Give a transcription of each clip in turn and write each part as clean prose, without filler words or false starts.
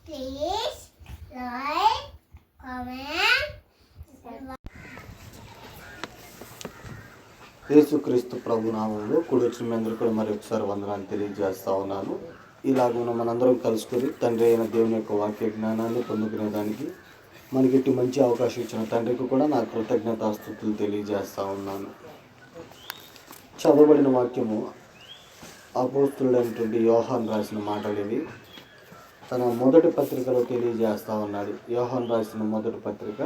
Please like, comment. యేసుక్రీస్తు ప్రభు నామంలో కూడి వచ్చిన మీ అందరూ కూడా మరొకసారి వందనాలు తెలియజేస్తా ఉన్నాను. ఇలాగ మనందరం కలుసుకొని తండ్రి అయిన దేవుని యొక్క వాక్య జ్ఞానాన్ని పొందుకునేదానికి మనకి ఇట్టి మంచి అవకాశం ఇచ్చిన తండ్రికి కూడా నా కృతజ్ఞతాస్తుతులు తెలియజేస్తా ఉన్నాను. చదవబడిన వాక్యము అపోస్తులుడైనటువంటి యోహాను రాసిన మాటలు ఇవి. తన మొదటి పత్రికలో తెలియజేస్తా ఉన్నాడు. యోహాను రాసిన మొదటి పత్రిక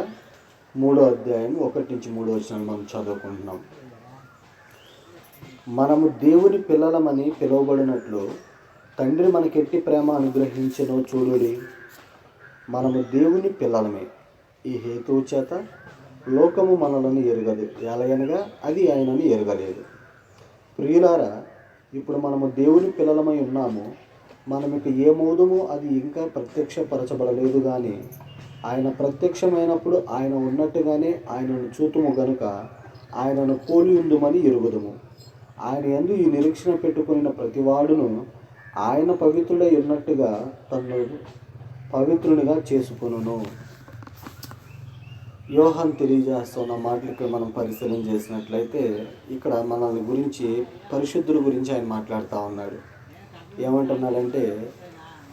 3వ అధ్యాయం 1-3 వచనాలు మనం చదువుకుంటున్నాం. మనము దేవుని పిల్లలమని పిలువబడినట్లు తండ్రి మనకెట్టి ప్రేమ అనుగ్రహించెనో చూడుడి. మనము దేవుని పిల్లలమే. ఈ హేతువు చేత లోకము మనలను ఎరుగదు, ఎలయనగా అది ఆయనను ఎరగలేదు. ప్రియులారా, ఇప్పుడు మనము దేవుని పిల్లలమై ఉన్నాము. మనమిక ఏమవుదుమో అది ఇంకా ప్రత్యక్షపరచబడలేదు, కానీ ఆయన ప్రత్యక్షమైనప్పుడు ఆయన ఉన్నట్టుగానే ఆయనను చూతుము గనుక ఆయనను పోలి ఉందుమని ఎరుగుదుము. ఆయన యందు ఈ నిరీక్షణ పెట్టుకున్న ప్రతివాడును ఆయన పవిత్రుడై ఉన్నట్టుగా తన్ను పవిత్రునిగా చేసుకొనును. యోహాను తెలియజేస్తున్న మాటలు ఇక్కడ మనం పరిశీలన చేసినట్లయితే ఇక్కడ మనల్ని గురించి, పరిశుద్ధుల గురించి ఆయన మాట్లాడుతూ ఉన్నాడు. ఏమంటున్నాడంటే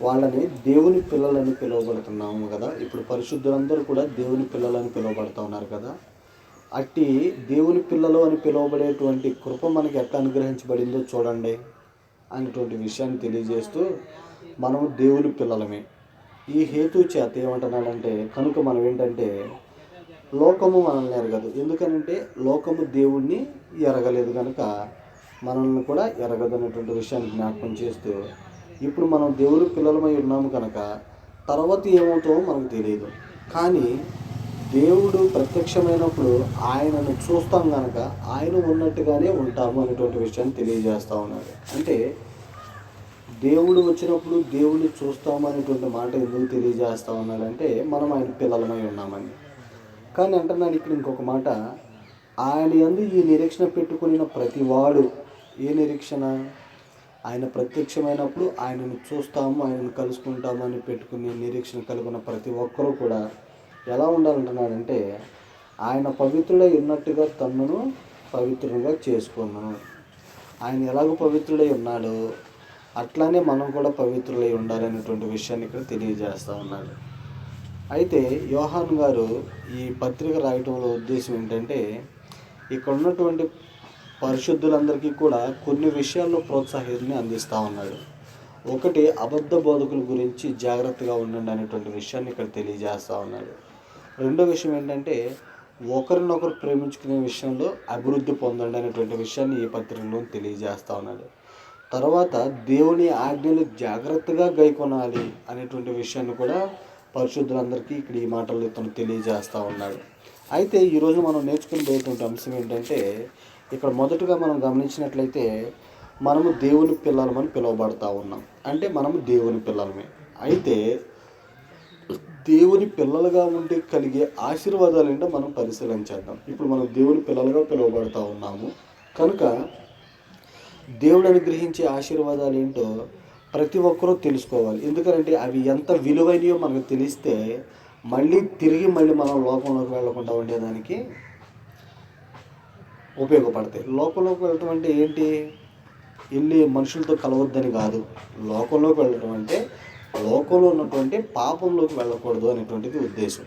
వాళ్ళని దేవుని పిల్లలని పిలువబడుతున్నాము కదా. ఇప్పుడు పరిశుద్ధులందరూ కూడా దేవుని పిల్లలని పిలువబడుతూ ఉన్నారు కదా. అట్టి దేవుని పిల్లలు అని పిలువబడేటువంటి కృప మనకి ఎట్లా అనుగ్రహించబడిందో చూడండి అనేటువంటి విషయాన్ని తెలియజేస్తూ మనము దేవుని పిల్లలమే. ఈ హేతు చేత ఏమంటున్నాడంటే కనుక మనం ఏంటంటే లోకము మనల్ని ఎరగదు. ఎందుకనంటే లోకము దేవుణ్ణి ఎరగలేదు కనుక మనల్ని కూడా ఎరగదు అనేటువంటి విషయాన్ని జ్ఞాపకం చేస్తూ ఇప్పుడు మనం దేవుని పిల్లలమై ఉన్నాము కనుక తర్వాత ఏమవుతామో మనకు తెలియదు. కానీ దేవుడు ప్రత్యక్షమైనప్పుడు ఆయనను చూస్తాం కనుక ఆయన ఉన్నట్టుగానే ఉంటాము అనేటువంటి విషయాన్ని తెలియజేస్తూ ఉన్నాడు. అంటే దేవుడు వచ్చినప్పుడు దేవుడిని చూస్తాము అనేటువంటి మాట ఎందుకు తెలియజేస్తూ ఉన్నాడంటే మనం ఆయన పిల్లలమై ఉన్నామని. కానీ అంటున్నాడు ఇక్కడ ఇంకొక మాట, ఆయన యందు ఈ నిరీక్షణ పెట్టుకుని ప్రతివాడు. ఏ నిరీక్షణ? ఆయన ప్రత్యక్షమైనప్పుడు ఆయనను చూస్తాము, ఆయనను కలుసుకుంటాము అని పెట్టుకుని నిరీక్షణ కలిగిన ప్రతి ఒక్కరూ కూడా ఎలా ఉండాలంటున్నాడంటే ఆయన పవిత్రుడై ఉన్నట్టుగా తన్నును పవిత్రునిగా చేసుకున్నాను. ఆయన ఎలాగో పవిత్రుడై ఉన్నాడో అట్లానే మనం కూడా పవిత్రులై ఉండాలనేటువంటి విషయాన్ని ఇక్కడ తెలియజేస్తూ ఉన్నాడు. అయితే యోహాను గారు ఈ పత్రిక రాయటంలో ఉద్దేశం ఏంటంటే ఇక్కడ ఉన్నటువంటి పరిశుద్ధులందరికీ కూడా కొన్ని విషయాల్లో ప్రోత్సాహాన్ని అందిస్తూ ఉన్నాడు. ఒకటి, అబద్ధ బోధకుల గురించి జాగ్రత్తగా ఉండండి అనేటువంటి విషయాన్ని ఇక్కడ తెలియజేస్తూ ఉన్నాడు. రెండో విషయం ఏంటంటే ఒకరినొకరు ప్రేమించుకునే విషయంలో అభివృద్ధి పొందండి అనేటువంటి విషయాన్ని ఈ పత్రికలో తెలియజేస్తూ ఉన్నాడు. తర్వాత దేవుని ఆజ్ఞలు జాగ్రత్తగా గైకొనాలి అనేటువంటి విషయాన్ని కూడా పరిశుద్ధులందరికీ ఇక్కడ ఈ మాటల్లో తను తెలియజేస్తూ ఉన్నాడు. అయితే ఈరోజు మనం నేర్చుకునేటువంటి అంశం ఏంటంటే ఇక్కడ మొదటగా మనం గమనించినట్లయితే మనము దేవుని పిల్లలమని పిలువబడతా ఉన్నాం. అంటే మనము దేవుని పిల్లలమే. అయితే దేవుని పిల్లలుగా ఉంటే కలిగే ఆశీర్వాదాలు ఏంటో మనం పరిశీలన చేద్దాం. ఇప్పుడు మనం దేవుని పిల్లలుగా పిలువబడతా ఉన్నాము కనుక దేవుడు అనుగ్రహించే ఆశీర్వాదాలు ఏంటో ప్రతి ఒక్కరూ తెలుసుకోవాలి. ఎందుకంటే అవి ఎంత విలువైనయో మనకు తెలిస్తే తిరిగి మనం లోకంలోకి వెళ్లకుండా ఉండేదానికి ఉపయోగపడతాయి. లోకంలోకి వెళ్ళటం అంటే ఏంటి? వెళ్ళి మనుషులతో కలవద్దని కాదు. లోకంలోకి వెళ్ళటం అంటే లోకంలో ఉన్నటువంటి పాపంలోకి వెళ్ళకూడదు అనేటువంటిది ఉద్దేశం.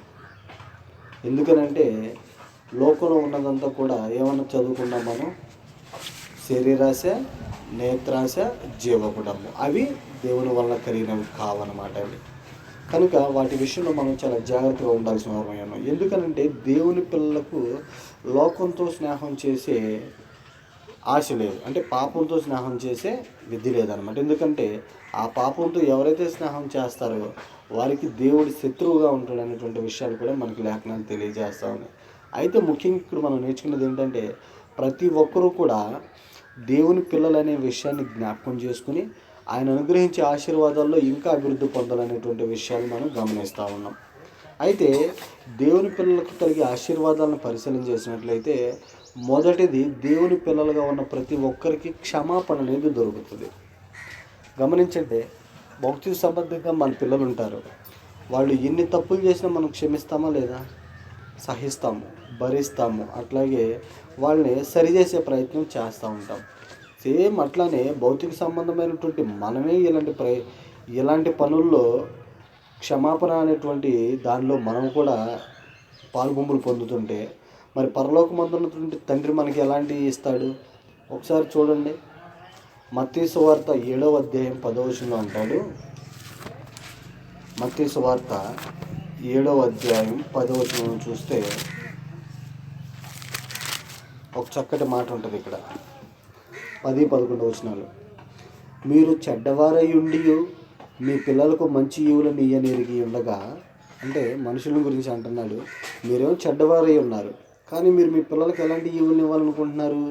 ఎందుకనంటే లోకంలో ఉన్నదంతా కూడా ఏమన్నా చదువుకున్నాం మనం, శరీరాశ, నేత్రాశ, జీవకుడము. అవి దేవుని వల్ల కలిగినవి కావన్నమాట. అవి కనుక వాటి విషయంలో మనం చాలా జాగ్రత్తగా ఉండాల్సిన వారమయ్యాము. ఎందుకనంటే దేవుని పిల్లలకు లోకంతో స్నేహం చేసే ఆశ లేదు. అంటే పాపంతో స్నేహం చేసే విధి లేదనమాట. ఎందుకంటే ఆ పాపంతో ఎవరైతే స్నేహం చేస్తారో వారికి దేవుడి శత్రువుగా ఉంటాడు అనేటువంటి విషయాలు కూడా మనకి లేఖనాలు తెలియజేస్తూ ఉన్నాయి. అయితే ముఖ్యంగా ఇక్కడ మనం నేర్చుకున్నది ఏంటంటే ప్రతి ఒక్కరూ కూడా దేవుని పిల్లలు అనే విషయాన్ని జ్ఞాపకం చేసుకుని ఆయన అనుగ్రహించే ఆశీర్వాదాల్లో ఇంకా అభివృద్ధి పొందాలనేటువంటి విషయాలు మనం గమనిస్తూ ఉన్నాం. అయితే దేవుని పిల్లలకు కలిగే ఆశీర్వాదాలను పరిశీలన చేసినట్లయితే మొదటిది, దేవుని పిల్లలుగా ఉన్న ప్రతి ఒక్కరికి క్షమాపణ అనేది దొరుకుతుంది. గమనించండి, భక్తి సంబంధంగా మన పిల్లలు ఉంటారు. వాళ్ళు ఎన్ని తప్పులు చేసినా మనం క్షమిస్తామా లేదా? సహిస్తాము, భరిస్తాము. అట్లాగే వాళ్ళని సరిచేసే ప్రయత్నం చేస్తూ ఉంటాం. సేమ్ అట్లానే భౌతిక సంబంధమైనటువంటి మనమే ఇలాంటి పనుల్లో క్షమాపణ అనేటువంటి దానిలో మనం కూడా పాల్గొంపులు పొందుతుంటే మరి పరలోకమందున్నటువంటి తండ్రి మనకి ఎలాంటివి ఇస్తాడు? ఒకసారి చూడండి, మత్తయి సువార్త 7వ అధ్యాయం 10వ వచనంలో అంటాడు. మత్తయి సువార్త 7వ అధ్యాయం 10వ వచనం చూస్తే ఒక చక్కటి మాట ఉంటుంది ఇక్కడ. 10-11 వచనాలు. మీరు చెడ్డవారై ఉండి మీ పిల్లలకు మంచి ఈవులను ఇయ్యనెరిగి ఉండగా, అంటే మనుషుల గురించి అంటున్నాడు. మీరేమో చెడ్డవారై ఉన్నారు, కానీ మీరు మీ పిల్లలకు ఎలాంటి ఈవులను ఇవ్వాలనుకుంటున్నారు?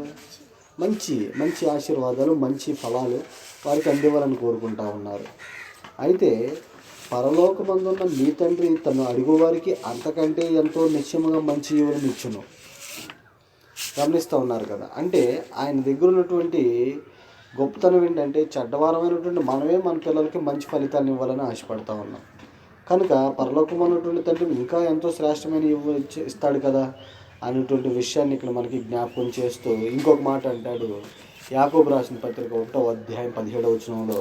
మంచి మంచి ఆశీర్వాదాలు, మంచి ఫలాలు వారికి అందివ్వాలని కోరుకుంటా ఉన్నారు. అయితే పరలోకమందున్న మీ తండ్రి తను అడుగువారికి అంతకంటే ఎంతో నిశ్చయముగా మంచి ఈవులను ఇచ్చును. గమనిస్తూ ఉన్నారు కదా. అంటే ఆయన దగ్గర ఉన్నటువంటి గొప్పతనం ఏంటంటే చెడ్డవారమైనటువంటి మనమే మన పిల్లలకి మంచి ఫలితాలను ఇవ్వాలని ఆశపడతా ఉన్నాం. కనుక పరలోకం ఉన్నటువంటి తండ్రి ఇంకా ఎంతో శ్రేష్టమైన ఇస్తాడు కదా అనేటువంటి విషయాన్ని ఇక్కడ మనకి జ్ఞాపకం చేస్తూ ఇంకొక మాట అంటాడు. యాకోబు రాసిన పత్రిక 1వ అధ్యాయం 17వ వచనంలో,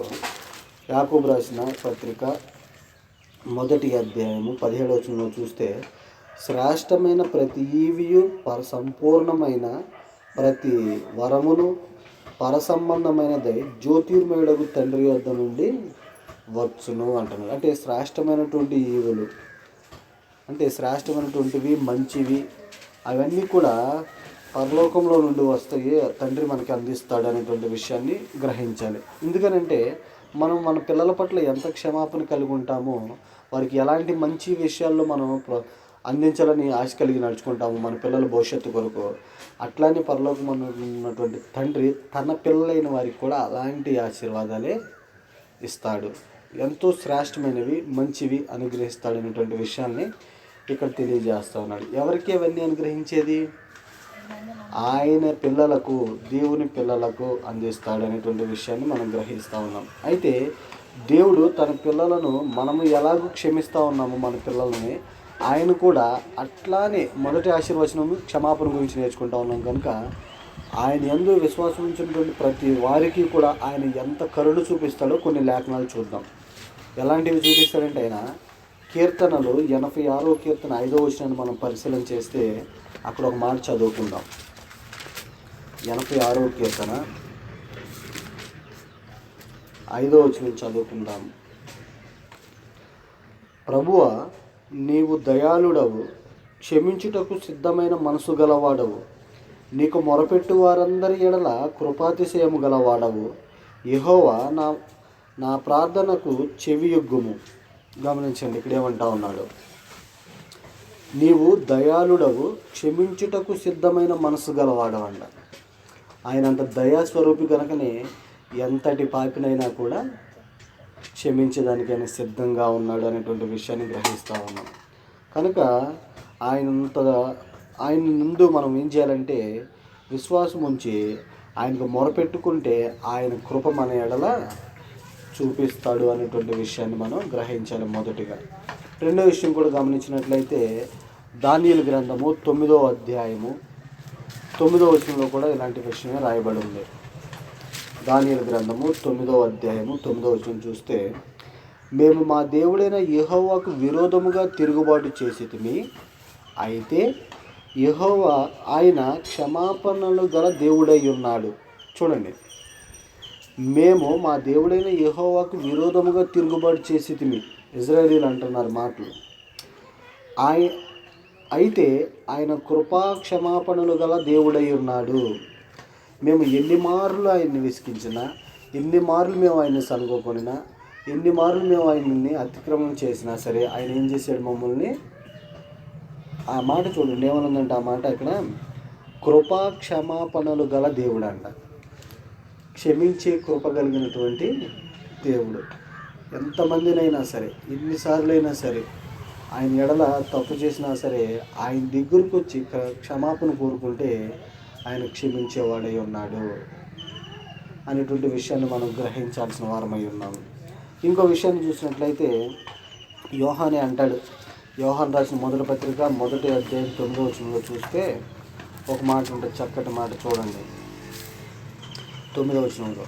యాకోబు రాసిన పత్రిక 1వ అధ్యాయము 17వ వచనంలో చూస్తే, శ్రేష్టమైన ప్రతి ఈవియు సంపూర్ణమైన ప్రతి వరమును పరసంబంధమైనదై జ్యోతిర్మయుడగు తండ్రి వద్ద నుండి వచ్చును అంటున్నాడు. అంటే శ్రేష్టమైనటువంటి ఈవులు, అంటే శ్రేష్టమైనటువంటివి, మంచివి, అవన్నీ కూడా పరలోకంలో నుండి వస్తాయి, తండ్రి మనకి అందిస్తాడు అనేటువంటి విషయాన్ని గ్రహించాలి. ఎందుకనంటే మనం మన పిల్లల పట్ల ఎంత క్షమాపణ కలిగి ఉంటామో, వారికి ఎలాంటి మంచి విషయాల్లో మనం అందించాలని ఆశ కలిగి నడుచుకుంటాము మన పిల్లల భవిష్యత్తు కొరకు, అట్లానే పరలోకం ఉన్నటువంటి తండ్రి తన పిల్లలైన వారికి కూడా అలాంటి ఆశీర్వాదాలే ఇస్తాడు. ఎంతో శ్రేష్టమైనవి, మంచివి అనుగ్రహిస్తాడు అనేటువంటి విషయాన్ని ఇక్కడ తెలియజేస్తూ ఉన్నాడు. ఎవరికి అవన్నీ అనుగ్రహించేది? ఆయన పిల్లలకు, దేవుని పిల్లలకు అందిస్తాడు అనేటువంటి విషయాన్ని మనం గ్రహిస్తూ ఉన్నాం. అయితే దేవుడు తన పిల్లలను మనము ఎలాగూ క్షమిస్తూ ఉన్నాము మన పిల్లలని, ఆయన కూడా అట్లానే మొదటి ఆశీర్వచనము క్షమాపణ గురించి నేర్చుకుంటా ఉన్నాం. కనుక ఆయన యందు విశ్వాసం ఉంచినటువంటి ప్రతి వారికి కూడా ఆయన ఎంత కరుణ చూపిస్తాడో కొన్ని లేఖనాలు చూద్దాం. ఎలాంటివి చూపిస్తాడంటే, ఆయన కీర్తనలు 86వ కీర్తన 5వ వచనాన్ని మనం పరిశీలన చేస్తే అక్కడ ఒక మాట చదువుకుందాం. 86వ కీర్తన 5వ వచనం చదువుకుందాం. ప్రభువా, నీవు దయాళుడవు, క్షమించుటకు సిద్ధమైన మనసు గలవాడవు, నీకు మొరపెట్టు వారందరి ఎడల కృపాతిశయము గలవాడవు. యెహోవా నా ప్రార్థనకు చెవియొగ్గుము. గమనించండి, ఇక్కడ ఏమంటా ఉన్నాడు. నీవు దయాళుడవు, క్షమించుటకు సిద్ధమైన మనసు గలవాడవు అంట. ఆయన అంత దయాస్వరూపి కనుకనే ఎంతటి పాపినైనా కూడా క్షమించడానికైనా సిద్ధంగా ఉన్నాడు అనేటువంటి విషయాన్ని గ్రహిస్తూ ఉన్నాం. కనుక ఆయన ముందు మనం ఏం చేయాలంటే విశ్వాసం ఉంచి ఆయనకు మొరపెట్టుకుంటే ఆయన కృప మన ఎడల చూపిస్తాడు అనేటువంటి విషయాన్ని మనం గ్రహించాలి మొదటిగా. రెండో విషయం కూడా గమనించినట్లయితే దానియేలు గ్రంథము 9వ అధ్యాయము 9వ వచనంలో కూడా ఇలాంటి విషయమే రాయబడి ఉంది. దానియేలు గ్రంథము 9వ అధ్యాయము 9వ వచనం చూస్తే, మేము మా దేవుడైన యెహోవాకు విరోధముగా తిరుగుబాటు చేసితిమి, అయితే యెహోవా ఆయన క్షమాపణలు గల దేవుడై ఉన్నాడు. చూడండి, మేము మా దేవుడైన యెహోవాకు విరోధముగా తిరుగుబాటు చేసితిమి, ఇజ్రాయేలీలు అంటున్నారు మాటలు. అయితే ఆయన కృపా క్షమాపణలు గల దేవుడై ఉన్నాడు. మేము ఎన్ని మార్లు ఆయన్ని విసిగించినా, ఎన్ని మార్లు మేము ఆయన్ని సనుకోకొనినా, ఎన్ని మార్లు మేము ఆయన్ని అతిక్రమం చేసినా సరే ఆయన ఏం చేశాడు? మమ్మల్ని, ఆ మాట చూడండి ఏమనుందంటే, ఆ మాట ఇక్కడ కృపా క్షమాపణలు గల దేవుడు అంట. క్షమించే కృప కలిగినటువంటి దేవుడు. ఎంతమందినైనా సరే, ఎన్నిసార్లు అయినా సరే, ఆయన ఎడల తప్పు చేసినా సరే ఆయన దగ్గరకు వచ్చి క్షమాపణ కోరుకుంటే ఆయన క్షమించేవాడై ఉన్నాడు అనేటువంటి విషయాన్ని మనం గ్రహించాల్సిన వారమై ఉన్నాము. ఇంకో విషయాన్ని చూసినట్లయితే యోహానే అంటాడు. యోహాన్ రాసిన మొదటి పత్రిక 1:9 చూస్తే ఒక మాట ఉంటుంది, చక్కటి మాట చూడండి. 9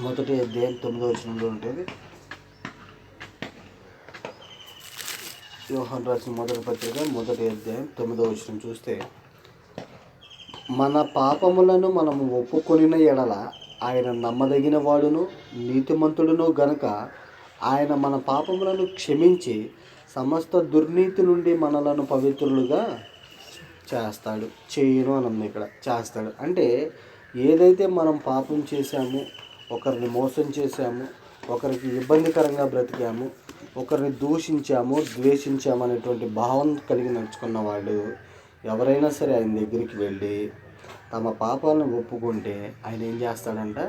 మొదటి అధ్యాయం 9 ఉంటుంది. యోహాన్ రాసిన మొదటి పత్రిక 1:9 చూస్తే, మన పాపములను మనము ఒప్పుకొనిన ఎడల ఆయన నమ్మదగిన వాడును నీతిమంతుడును గనుక ఆయన మన పాపములను క్షమించి సమస్త దుర్నీతి నుండి మనలను పవిత్రులుగా చేస్తాడు. చేయను అని ఉంది ఇక్కడ, చేస్తాడు అంటే ఏదైతే మనం పాపం చేశామో, ఒకరిని మోసం చేశాము, ఒకరికి ఇబ్బందికరంగా బ్రతికాము, ఒకరిని దూషించాము, ద్వేషించాము అనేటువంటి భావం కలిగి నడుచుకున్న వాళ్ళు ఎవరైనా సరే ఆయన దగ్గరికి వెళ్ళి తమ పాపాలను ఒప్పుకుంటే ఆయన ఏం చేస్తాడంట,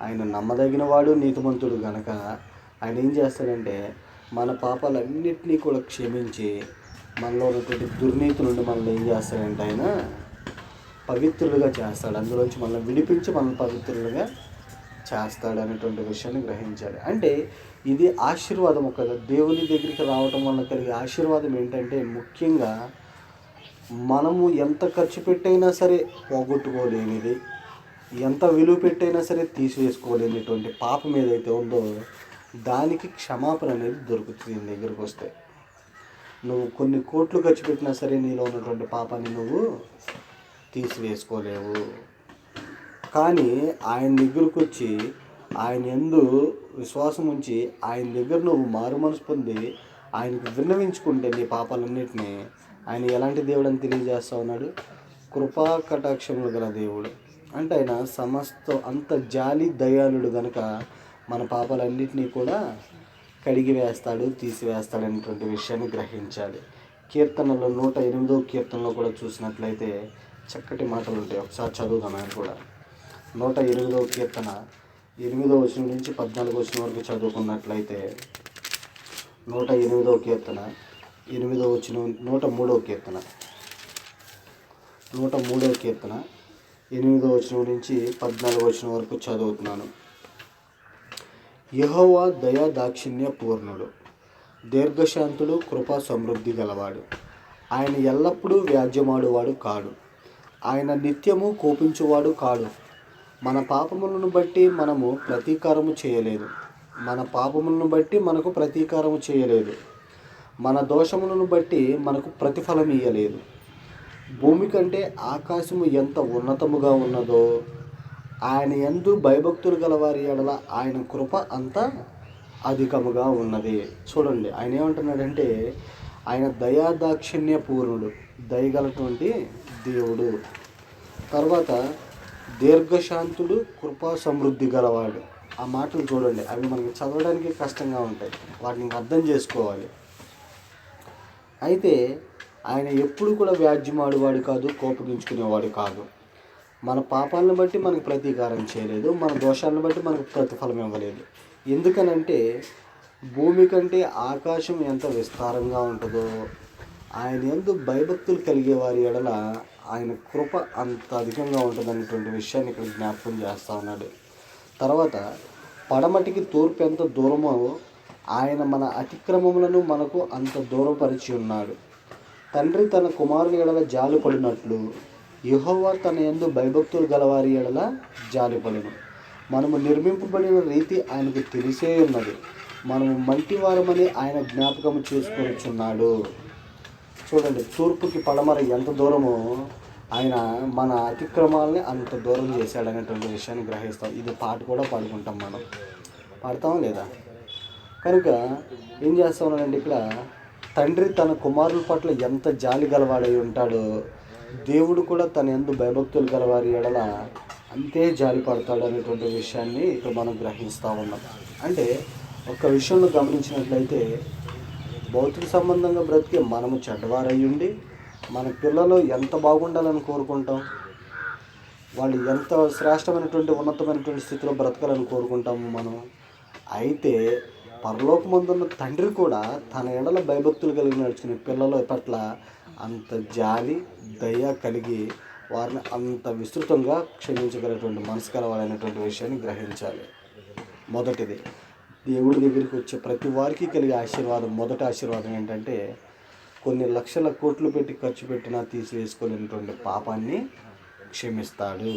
ఆయన నమ్మదగిన వాడు నీతిమంతుడు గనక ఆయన ఏం చేస్తాడంటే మన పాపాలన్నింటినీ కూడా క్షమించి మనలో ఉన్నటువంటి దుర్నీతి నుండి మనల్ని ఏం చేస్తాడంటే ఆయన పవిత్రులుగా చేస్తాడు. అందులోంచి మనల్ని విడిపించి మనల్ని పవిత్రులుగా చేస్తాడు అనేటువంటి విషయాన్ని గ్రహించాలి. అంటే ఇది ఆశీర్వాదం. ఒక దేవుని దగ్గరికి రావటం వల్ల కలిగే ఆశీర్వాదం ఏంటంటే, ముఖ్యంగా మనము ఎంత ఖర్చు పెట్టైనా సరే పోగొట్టుకోలేనిది, ఎంత విలువ పెట్టైనా సరే తీసివేసుకోలేనిటువంటి పాపం ఏదైతే ఉందో దానికి క్షమాపణ అనేది దొరుకుతుంది నీ దగ్గరికి వస్తే. నువ్వు కొన్ని కోట్లు ఖర్చు పెట్టినా సరే నీలో ఉన్నటువంటి పాపాన్ని నువ్వు తీసివేసుకోలేవు. కానీ ఆయన దగ్గరకు వచ్చి ఆయన యందు విశ్వాసం ఉంచి ఆయన దగ్గర నువ్వు మారు మనసు పొంది ఆయనకు విన్నవించుకుంటే నీ పాపాలన్నింటినీ ఆయన ఎలాంటి దేవుడు అని తెలియజేస్తా ఉన్నాడు, కృపా కటాక్షములు గల దేవుడు. అంటే ఆయన అంత జాలి దయాళుడు కనుక మన పాపాలన్నింటినీ కూడా కడిగి వేస్తాడు, తీసివేస్తాడు అనేటువంటి విషయాన్ని గ్రహించాలి. కీర్తనలో 108వ కీర్తనలో కూడా చూసినట్లయితే చక్కటి మాటలు ఉంటాయి. ఒకసారి చదువుదాం. ఆయన కూడా 108వ కీర్తన 8 నుంచి 14 వరకు చదువుకున్నట్లయితే, 108వ కీర్తన 103వ కీర్తన 8 నుంచి 14 వరకు చదువుతున్నాను. యెహోవా దయా దాక్షిణ్య పూర్ణుడు, దీర్ఘశాంతుడు, కృపా సమృద్ధి గలవాడు. ఆయన ఎల్లప్పుడూ వ్యాజ్యమాడువాడు కాడు, ఆయన నిత్యము కోపించువాడు కాడు. మన పాపములను బట్టి మనము ప్రతీకారము చేయలేదు, మన పాపములను బట్టి మనకు ప్రతీకారము చేయలేదు, మన దోషములను బట్టి మనకు ప్రతిఫలం ఇయ్యలేదు. భూమి కంటే ఆకాశము ఎంత ఉన్నతముగా ఉన్నదో ఆయన యందు భయభక్తులు గలవారి ఎడల ఆయన కృప అంత అధికముగా ఉన్నది. చూడండి, ఆయన ఏమంటున్నాడంటే ఆయన దయాదాక్షిణ్య పూర్ణుడు, దయగలటువంటి దేవుడు. తర్వాత దీర్ఘశాంతుడు, కృపా సమృద్ధి గలవాడు. ఆ మాటలు చూడండి, అవి మనకి చదవడానికి కష్టంగా ఉంటాయి, వాటిని అర్థం చేసుకోవాలి. అయితే ఆయన ఎప్పుడు కూడా వ్యాజ్యమాడువాడు కాదు, కోపగించుకునేవాడు కాదు. మన పాపాలను బట్టి మనకు ప్రతీకారం చేయలేదు, మన దోషాలను బట్టి మనకు ప్రతిఫలం ఇవ్వలేదు. ఎందుకనంటే భూమి కంటే ఆకాశం ఎంత విస్తారంగా ఉంటుందో ఆయన యందు భయభక్తులు కలిగే వారి ఎడల ఆయన కృప అంత అధికంగా ఉంటుంది అనేటువంటి విషయాన్ని ఇక్కడ జ్ఞాపకం చేస్తూ ఉన్నాడు. తర్వాత పడమటికి తూర్పు ఎంత దూరమో ఆయన మన అతిక్రమములను మనకు అంత దూరపరిచి ఉన్నాడు. తండ్రి తన కుమారుని ఎడల జాలిపడినట్లు యెహోవా తన యందు భయభక్తులు గలవారి ఎడల జాలిపడెను. మనము నిర్మింపబడిన రీతి ఆయనకు తెలిసే ఉన్నది, మనము మంటివారమని ఆయన జ్ఞాపకం చేసుకొనిచున్నాడు. చూడండి, తూర్పుకి పడమర ఎంత దూరమో ఆయన మన అతిక్రమాలని అంత దూరం చేశాడు అనేటువంటి విషయాన్ని గ్రహిస్తాం. ఇది పాట కూడా పాడుకుంటాం, మనం పాడతాం లేదా? కనుక ఏం చేస్తా ఉన్నాడంటే ఇక్కడ తండ్రి తన కుమారుల పట్ల ఎంత జాలి గలవాడై ఉంటాడో దేవుడు కూడా తన యందు భయభక్తులు గలవారి ఎడల అంతే జాలి పడతాడు అనేటువంటి విషయాన్ని ఇక్కడ మనం గ్రహిస్తూ ఉన్నాం. అంటే ఒక విషయంలో గమనించినట్లయితే భౌతిక సంబంధంగా బ్రతికే మనము చెడ్డవారయ్యుండి మన పిల్లలు ఎంత బాగుండాలని కోరుకుంటాం, వాళ్ళు ఎంత శ్రేష్టమైనటువంటి ఉన్నతమైనటువంటి స్థితిలో బ్రతకాలని కోరుకుంటాము మనం. అయితే పరలోకమందున్న తండ్రి కూడా తన ఎడల భయభక్తులు కలిగి నడుచుకునే పిల్లల పట్ల అంత జాలి దయ కలిగి వారిని అంత విస్తృతంగా క్షమించగలిగినటువంటి మనసు కలవాలనేటువంటి విషయాన్ని గ్రహించాలి. మొదటిది. దేవుడి దగ్గరికి వచ్చే ప్రతి వారికి కలిగే ఆశీర్వాదం, మొదటి ఆశీర్వాదం ఏంటంటే కొన్ని లక్షల కోట్లు పెట్టి ఖర్చు పెట్టినా తీసివేసుకోలేనటువంటి పాపాన్ని క్షమిస్తాడు.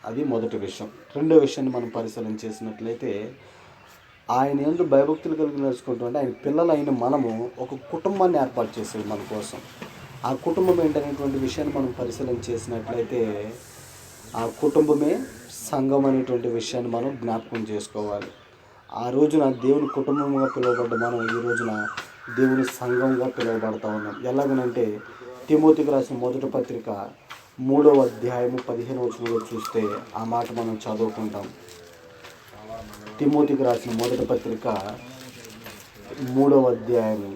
అది మొదటి విషయం. రెండో విషయాన్ని మనం పరిశీలన చేసినట్లయితే ఆయన యందు భయభక్తులు కలిగి నడుచుకుంటుంటే ఆయన పిల్లలైన మనము ఒక కుటుంబాన్ని ఏర్పాటు చేసేది మన కోసం. ఆ కుటుంబం ఏంటనేటువంటి విషయాన్ని మనం పరిశీలన చేసినట్లయితే ఆ కుటుంబమే సంఘం అనేటువంటి విషయాన్ని మనం జ్ఞాపకం చేసుకోవాలి. ఆ రోజున దేవుని కుటుంబంగా పిలువబడ్డ మనం ఈ రోజున దేవుని సంఘంగా పిలువబడతా ఉన్నాం. ఎలాగనంటే తిమోతికి రాసిన మొదటి పత్రిక 3వ అధ్యాయము 15వ వచనంలో చూస్తే ఆ మాట మనం చదువుకుంటాం. తిమోతికి రాసిన మొదటి పత్రిక 3వ అధ్యాయము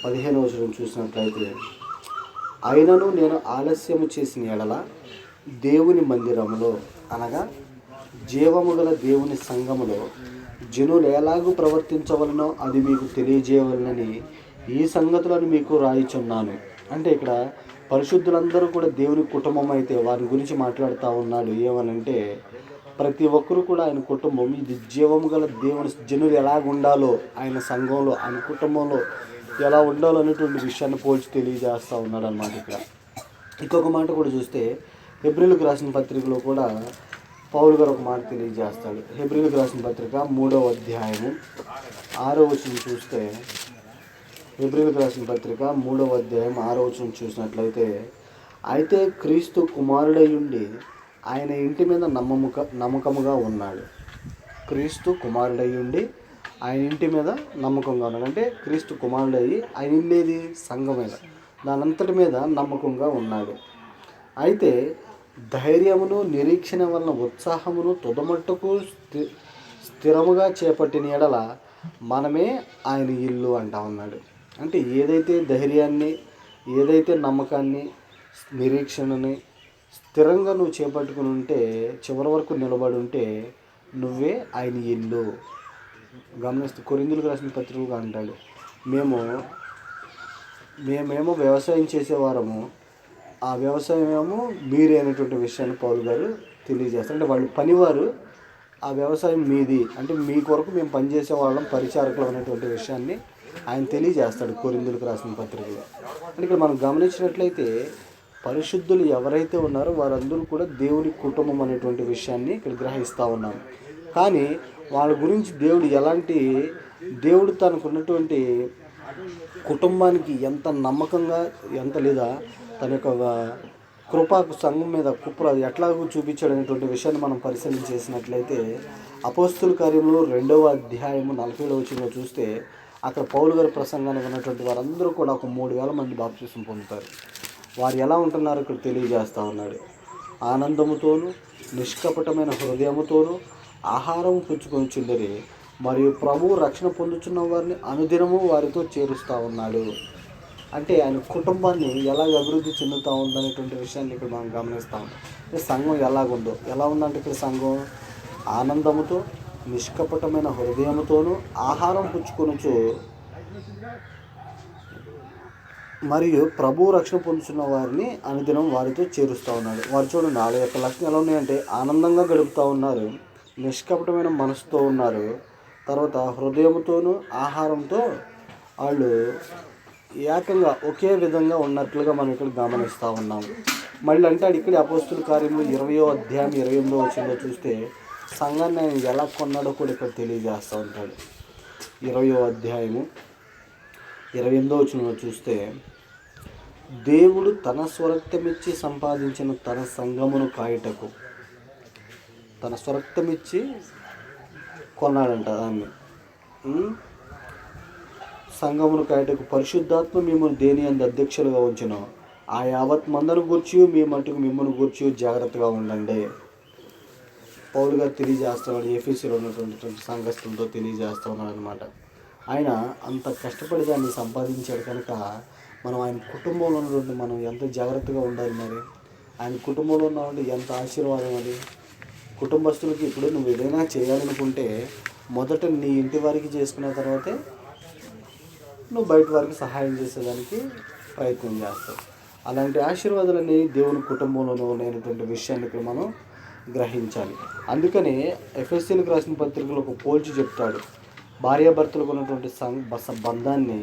15వ వచనం చూసినట్లయితే, అయినను నేను ఆలస్యము చేసిన ఎడల దేవుని మందిరములో అనగా జీవము గల దేవుని సంఘములో జనులు ఎలాగూ ప్రవర్తించవలనో అది మీకు తెలియజేయవలనని ఈ సంగతులను మీకు రాయిచున్నాను. అంటే ఇక్కడ పరిశుద్ధులందరూ కూడా దేవుని కుటుంబం అయితే వారి గురించి మాట్లాడుతూ ఉన్నాడు. ఏమనంటే ప్రతి ఒక్కరు కూడా ఆయన కుటుంబం, ఇది జీవము గల దేవుని జనులు ఎలాగ ఉండాలో, ఆయన సంఘంలో ఆయన కుటుంబంలో ఎలా ఉండాలో అనేటువంటి విషయాన్ని పోల్చి తెలియజేస్తూ ఉన్నాడు అన్నమాట. ఇక్కడ ఇంకొక మాట కూడా చూస్తే హెబ్రీలకు రాసిన పత్రికలో కూడా పౌలు గారు ఒక మాట తెలియజేస్తాడు. హెబ్రీలకు రాసిన పత్రిక 3వ అధ్యాయము 6వ వచనం చూస్తే, హెబ్రీలకు రాసిన పత్రిక 3వ అధ్యాయం 6వ వచనం చూసినట్లయితే, అయితే క్రీస్తు కుమారుడై ఉండి ఆయన ఇంటి మీద నమ్మకముగా ఉన్నాడు. క్రీస్తు కుమారుడై ఉండి ఆయన ఇంటి మీద నమ్మకంగా ఉన్నాడు. అంటే క్రీస్తు కుమారుడయ్యి ఆయన ఇల్లేది సంఘం మీద, దానంతటి మీద నమ్మకంగా ఉన్నాడు. అయితే ధైర్యమును నిరీక్షణ వలన ఉత్సాహమును తుదమట్టుకు స్థిరముగా చేపట్టిన ఎడల మనమే ఆయన ఇల్లు అంటా ఉన్నాడు. అంటే ఏదైతే ధైర్యాన్ని, ఏదైతే నమ్మకాన్ని, నిరీక్షణని స్థిరంగా నువ్వు చేపట్టుకుని ఉంటే, చివరి వరకు నిలబడి ఉంటే నువ్వే ఆయన ఇల్లు. గమనిస్తూ కొరింథీయులకు రాసిన పత్రికగా అంటాడు, మేమేమో వ్యవసాయం చేసేవారము, ఆ వ్యవసాయం ఏమో మీరే అనేటువంటి విషయాన్ని పౌలు గారు తెలియజేస్తారు. అంటే వాళ్ళు పనివారు, ఆ వ్యవసాయం మీది, అంటే మీ కొరకు మేము పనిచేసే వాళ్ళం, పరిచారకులు అనేటువంటి విషయాన్ని ఆయన తెలియజేస్తాడు కొరింథీయులకు రాసిన పత్రికలో. అంటే ఇక్కడ మనం గమనించినట్లయితే పరిశుద్ధులు ఎవరైతే ఉన్నారో వారందరూ కూడా దేవుని కుటుంబం అనేటువంటి విషయాన్ని ఇక్కడ గ్రహిస్తూ ఉన్నాం. కానీ వాళ్ళ గురించి దేవుడు తనకున్నటువంటి కుటుంబానికి ఎంత నమ్మకంగా, ఎంత లేదా తన యొక్క కృపా సంఘం మీద ఎట్లాగూ చూపించాడు అనేటువంటి విషయాన్ని మనం పరిశీలన చేసినట్లయితే అపోస్తుల కార్యములు 2వ అధ్యాయము 40వ వచనంలో చూస్తే అక్కడ పౌలు గారి ప్రసంగానికి ఉన్నటువంటి వారందరూ కూడా ఒక 3,000 మంది బాప్తిసం పొందుతారు. వారు ఎలా ఉంటున్నారో ఇక్కడ తెలియజేస్తూ ఉన్నాడు. ఆనందముతోనూ నిష్కపటమైన హృదయముతోనూ ఆహారం పుచ్చుకొని చుండరి, మరియు ప్రభువు రక్షణ పొందుతున్న వారిని అనుదినము వారితో చేరుస్తూ ఉన్నాడు. అంటే ఆయన కుటుంబాన్ని ఎలాగ అభివృద్ధి చెందుతూ ఉందనేటువంటి విషయాన్ని ఇక్కడ మనం గమనిస్తాం. సంఘం ఎలాగుందో, ఎలా ఉందంటే ఇక్కడ సంఘం ఆనందముతో నిష్కపటమైన హృదయముతోనూ ఆహారం పుచ్చుకొనుచు మరియు ప్రభువు రక్షణ పొందుతున్న వారిని అనుదినం వారితో చేరుస్తూ ఉన్నాడు. వారు చూడండి, వాళ్ళ యొక్క లక్షణం ఎలా ఉన్నాయంటే ఆనందంగా గడుపుతూ ఉన్నారు, నిష్కపటమైన మనసుతో ఉన్నారు, తర్వాత హృదయంతోనూ ఆహారంతో వాళ్ళు ఏకంగా ఒకే విధంగా ఉన్నట్లుగా మనం ఇక్కడ గమనిస్తూ ఉన్నాము. మళ్ళీ అంటాడు ఇక్కడ అపోస్తుల కార్యము 20వ అధ్యాయం 28వ వచనంలో చూస్తే సంఘాన్ని ఆయన ఎలా కొన్నాడో కూడా ఇక్కడ తెలియజేస్తూ ఉంటాడు. 20వ అధ్యాయము 28వ వచనంలో చూస్తే, దేవుడు తన స్వరక్తమిచ్చి సంపాదించిన తన సంఘమును కాయుటకు, తన స్వరక్తమిచ్చి కొన్నాడంట దాన్ని. సంఘమును కాయుటకు పరిశుద్ధాత్మ మిమ్మల్ని దేని అందు అధ్యక్షులుగా ఉంచును, ఆ యావత్ మందను గూర్చి మీ మట్టుకు మిమ్మల్ని గూర్చి జాగ్రత్తగా ఉండండి. పౌలు గారు తెలియజేస్తున్నాడు, ఎఫెసీలో ఉన్నటువంటి సంఘస్థులతో తెలియజేస్తూ ఉన్నాడు అనమాట. ఆయన అంత కష్టపడి దాన్ని సంపాదించాడు కనుక మనం ఆయన కుటుంబంలో ఉన్నటువంటి మనం ఎంత జాగ్రత్తగా ఉండాలి. మరి ఆయన కుటుంబంలో ఉన్నామంటే ఎంత ఆశీర్వాదం అది. కుటుంబస్తులకి ఇప్పుడు నువ్వు ఏదైనా చేయాలనుకుంటే మొదట నీ ఇంటి వారికి చేసుకున్న తర్వాతే నువ్వు బయట వారికి సహాయం చేసేదానికి ప్రయత్నం చేస్తావు. అలాంటి ఆశీర్వాదాలన్నీ దేవుని కుటుంబంలోనే ఉన్నాయనేటువంటి విషయాన్ని ఇక్కడ మనం గ్రహించాలి. అందుకనే ఎఫెసీయులకు రాసిన పత్రికలో ఒక పోల్చి చెప్తాడు. భార్యాభర్తలకు ఉన్నటువంటి బంధాన్ని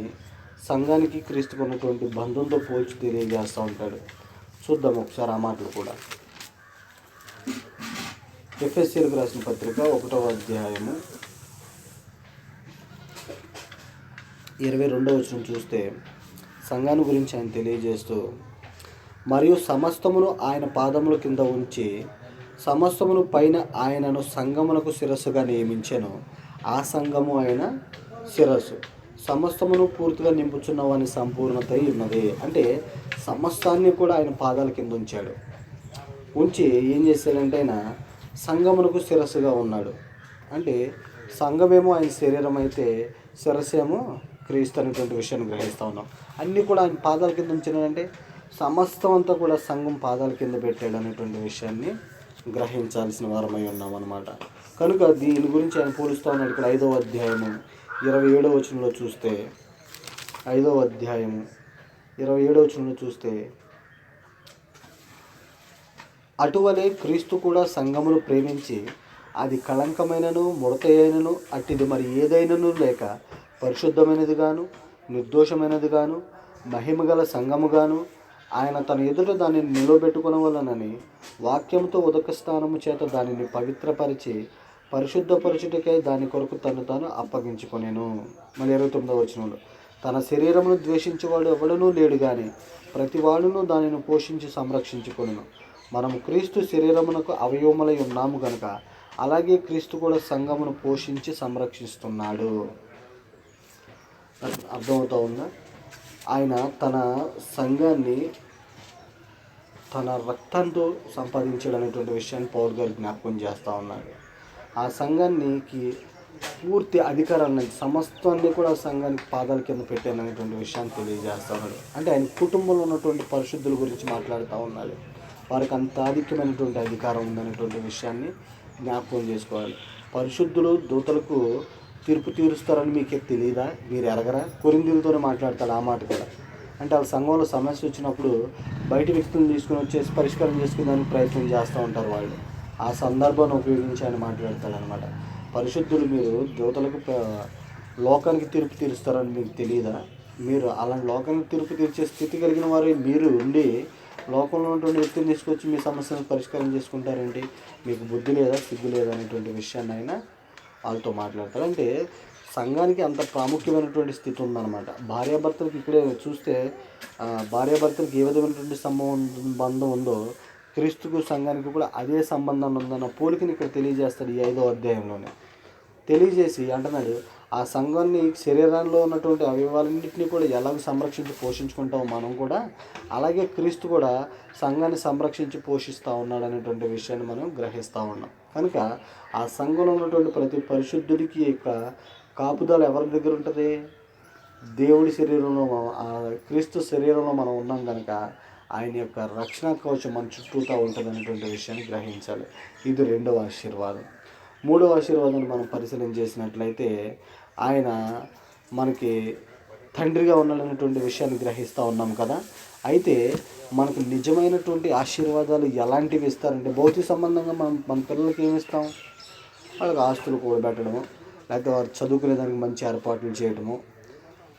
సంఘానికి క్రీస్తుకు ఉన్నటువంటి బంధంతో పోల్చి తెలియజేస్తూ ఉంటాడు. చూద్దాం ఒకసారి ఆ మాటలు కూడా. ఎఫెసీయులకు రాసిన పత్రిక 1వ అధ్యాయము 22వ వచనం చూస్తే సంఘాన్ని గురించి ఆయన తెలియజేస్తూ, మరియు సమస్తమును ఆయన పాదముల కింద ఉంచి సమస్తమును పైన ఆయనను సంఘమునకు శిరస్సుగా నియమించెను. ఆ సంఘము ఆయన శిరస్సు. సమస్తమును పూర్తిగా నింపుచున్నవాని సంపూర్ణత ఉన్నది. అంటే సమస్తాన్ని కూడా ఆయన పాదాల కింద ఉంచాడు. ఉంచి ఏం చేశాడంటే ఆయన సంఘమునకు శిరస్సుగా ఉన్నాడు. అంటే సంఘమేమో ఆయన శరీరం అయితే శిరస్సేమో క్రీస్తు అనేటువంటి విషయాన్ని గ్రహిస్తూ ఉన్నాం. అన్నీ కూడా ఆయన పాదాల కింద ఉంచినాడంటే సమస్తం అంతా కూడా సంఘం పాదాల కింద పెట్టాడు అనేటువంటి విషయాన్ని గ్రహించాల్సిన వారమై ఉన్నాం అన్నమాట. కనుక దీని గురించి ఆయన పోలుస్తూ ఉన్నాడు. ఇక్కడ 5వ అధ్యాయము 27వ వచనంలో చూస్తే 5వ అధ్యాయము 27వ వచనంలో చూస్తే, అటువలే క్రీస్తు కూడా సంఘమును ప్రేమించి అది కళంకమైనను ముడతయైనను అట్టిది మరి ఏదైనను లేక పరిశుద్ధమైనది గాను నిర్దోషమైనది గాను మహిమగల సంఘముగాను ఆయన తన ఎదుట దానిని నిలబెట్టుకొనవలనని వాక్యంతో ఉదక స్నానము చేత దానిని పవిత్రపరిచి పరిశుద్ధపరచుటకై దాని కొరకు తను తాను అప్పగించుకొనెను. మళ్ళీ 29వ వచనంలో, తన శరీరమును ద్వేషించేవాడు ఎవడనూ లేడు కానీ ప్రతివాడును దానిని పోషించి సంరక్షించుకొనెను. మనము క్రీస్తు శరీరమునకు అవయవములై ఉన్నాము కనుక అలాగే క్రీస్తు కూడా సంఘమును పోషించి సంరక్షిస్తున్నాడు. అర్థమవుతా ఉందా? ఆయన తన సంఘాన్ని తన రక్తంతో సంపాదించాడు అనేటువంటి విషయాన్ని పౌలు గారు జ్ఞాపకం చేస్తూ ఉన్నాడు. ఆ సంఘానికి పూర్తి అధికారాన్ని సమస్తాన్ని కూడా ఆ సంఘానికి పాదాల కింద పెట్టాను అనేటువంటి విషయాన్ని తెలియజేస్తూ ఉన్నాడు. అంటే ఆయన కుటుంబంలో ఉన్నటువంటి పరిశుద్ధుల గురించి మాట్లాడుతూ ఉన్నాడు. వారికి అంత ఆధిక్యమైనటువంటి అధికారం ఉందనేటువంటి విషయాన్ని జ్ఞాపకం చేసుకోవాలి. పరిశుద్ధులు దూతలకు తీర్పు తీరుస్తారని మీకు తెలియదా? మీరు ఎరగరా? కొరింథీయులతోనే మాట్లాడతాడు ఆ మాట కూడా. అంటే వాళ్ళ సంఘంలో సమస్య వచ్చినప్పుడు బయట వ్యక్తులను తీసుకుని వచ్చేసి పరిష్కారం చేసుకునేదానికి ప్రయత్నం చేస్తూ ఉంటారు వాళ్ళు. ఆ సందర్భాన్ని ఉపయోగించి ఆయన మాట్లాడతాడు అనమాట. పరిశుద్ధులు మీరు దూతలకు లోకానికి తీర్పు తీరుస్తారని మీకు తెలియదా? మీరు అలాంటి లోకానికి తీర్పు తీర్చే స్థితి కలిగిన వారు మీరు ఉండి లోకంలో ఉన్నటువంటి వ్యక్తిని తీసుకొచ్చి మీ సమస్యను పరిష్కారం చేసుకుంటారండి. మీకు బుద్ధి లేదా, సిగ్గు లేదా అనేటువంటి విషయాన్ని ఆయన వాళ్ళతో మాట్లాడతారు. అంటే సంఘానికి అంత ప్రాముఖ్యమైనటువంటి స్థితి ఉందన్నమాట. భార్యాభర్తలకు ఇక్కడే చూస్తే భార్యాభర్తలకు ఏ విధమైనటువంటి సంబంధం ఉందో క్రీస్తుకు సంఘానికి కూడా అదే సంబంధం ఉందన్న పోలికని ఇక్కడ తెలియజేస్తాడు ఈ 5వ అధ్యాయంలోనే. తెలియజేసి అంటున్నాడు, ఆ సంఘాన్ని శరీరంలో ఉన్నటువంటి అవయవాలన్నింటినీ కూడా ఎలాగ సంరక్షించి పోషించుకుంటామో మనం కూడా అలాగే క్రీస్తు కూడా సంఘాన్ని సంరక్షించి పోషిస్తూ ఉన్నాడు అనేటువంటి విషయాన్ని మనం గ్రహిస్తూ ఉన్నాం. కనుక ఆ సంఘంలో ఉన్నటువంటి ప్రతి పరిశుద్ధుడికి యొక్క కాపుదల ఎవరి దగ్గర ఉంటుంది? దేవుడి శరీరంలో, క్రీస్తు శరీరంలో మనం ఉన్నాం కనుక ఆయన యొక్క రక్షణ కవచం మన చుట్టూతా ఉంటుంది అనేటువంటి విషయాన్ని గ్రహించాలి. ఇది 2వ ఆశీర్వాదం. 3వ ఆశీర్వాదాన్ని మనం పరిశీలన చేసినట్లయితే ఆయన మనకి తండ్రిగా ఉన్నాడనేటువంటి విషయాన్ని గ్రహిస్తూ ఉన్నాం కదా. అయితే మనకు నిజమైనటువంటి ఆశీర్వాదాలు ఎలాంటివి ఇస్తారంటే భౌతిక సంబంధంగా మన పిల్లలకి ఏమి ఇస్తాం? వాళ్ళకి ఆస్తులు కూడబెట్టడము, లేకపోతే వారు చదువుకునేదానికి మంచి ఏర్పాట్లు చేయడము,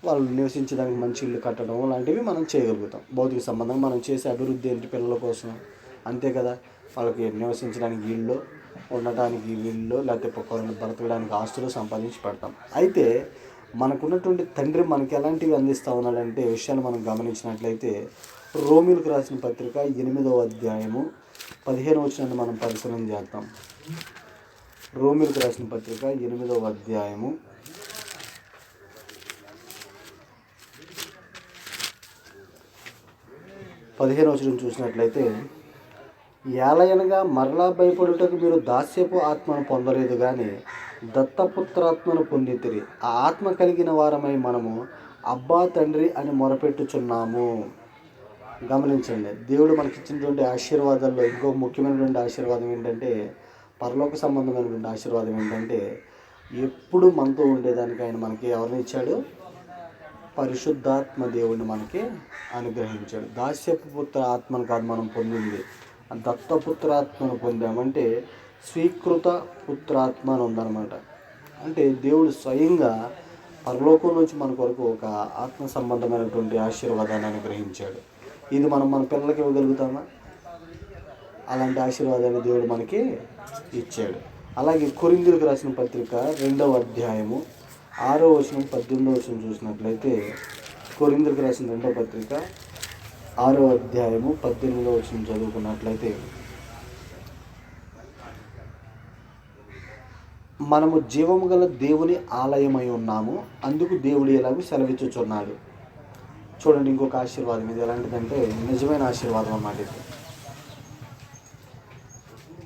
వాళ్ళు నివసించడానికి మంచి ఇల్లు కట్టడం లాంటివి మనం చేయగలుగుతాం. భౌతిక సంబంధంగా మనం చేసే అభివృద్ధి ఏంటి? పిల్లల కోసం అంతే కదా. వాళ్ళకి నివసించడానికి ఇల్లు, ఉండటానికి ఇల్లు, లేకపోతే బ్రతకడానికి ఆస్తులు సంపాదించి పెడతాం. అయితే మనకున్నటువంటి తండ్రి మనకి ఎలాంటివి అందిస్తూ ఉన్నాడంటే విషయాన్ని మనం గమనించినట్లయితే రోమీయులకు రాసిన పత్రిక 8వ అధ్యాయము 15వ వచనాన్ని మనం పరిశీలన చేద్దాం. రోమీయులకు రాసిన పత్రిక 8వ అధ్యాయము 15వ వచనం చూసినట్లయితే, ఏలయనగా మరలా భయపడుటకు మీరు దాస్యపు ఆత్మను పొందలేదు కానీ దత్తపుత్రాత్మను పొందితిరి. ఆ ఆత్మ కలిగిన వారమై మనము అబ్బా తండ్రి అని మొరపెట్టుచున్నాము. గమనించండి, దేవుడు మనకి ఇచ్చినటువంటి ఆశీర్వాదాల్లో ఇంకో ముఖ్యమైనటువంటి ఆశీర్వాదం ఏంటంటే, పరలోక సంబంధమైనటువంటి ఆశీర్వాదం ఏంటంటే, ఎప్పుడు మనతో ఉండేదానికి ఆయన మనకి ఎవరిని ఇచ్చాడు? పరిశుద్ధాత్మ దేవుడిని మనకి అనుగ్రహించాడు. దాస్యపు పుత్ర ఆత్మను కాదు మనం పొందింది, దత్తపుత్రాత్మను పొందామంటే స్వీకృత పుత్రాత్మ అని ఉందన్నమాట. అంటే దేవుడు స్వయంగా పరలోకం నుంచి మన కొరకు ఒక ఆత్మ సంబంధమైనటువంటి ఆశీర్వాదాన్ని అనుగ్రహించాడు. ఇది మనం మన పిల్లలకి ఇవ్వగలుగుతామా? అలాంటి ఆశీర్వాదాన్ని దేవుడు మనకి ఇచ్చాడు. అలాగే కొరింథీయులకు రాసిన పత్రిక 2వ అధ్యాయము 6వ వచనం 18వ వచనం చూసినట్లయితే, కొరింథీయులకు రాసిన 2వ పత్రిక 6వ అధ్యాయము 18వ వచనం చదువుకున్నట్లయితే, మనము జీవము గల దేవుని ఆలయమై ఉన్నాము, అందుకు దేవుడు ఎలాగూ సెలవిచ్చుచున్నాడు. చూడండి, ఇంకొక ఆశీర్వాదం. ఇది ఎలాంటిదంటే నిజమైన ఆశీర్వాదం అన్నమాట. ఇది,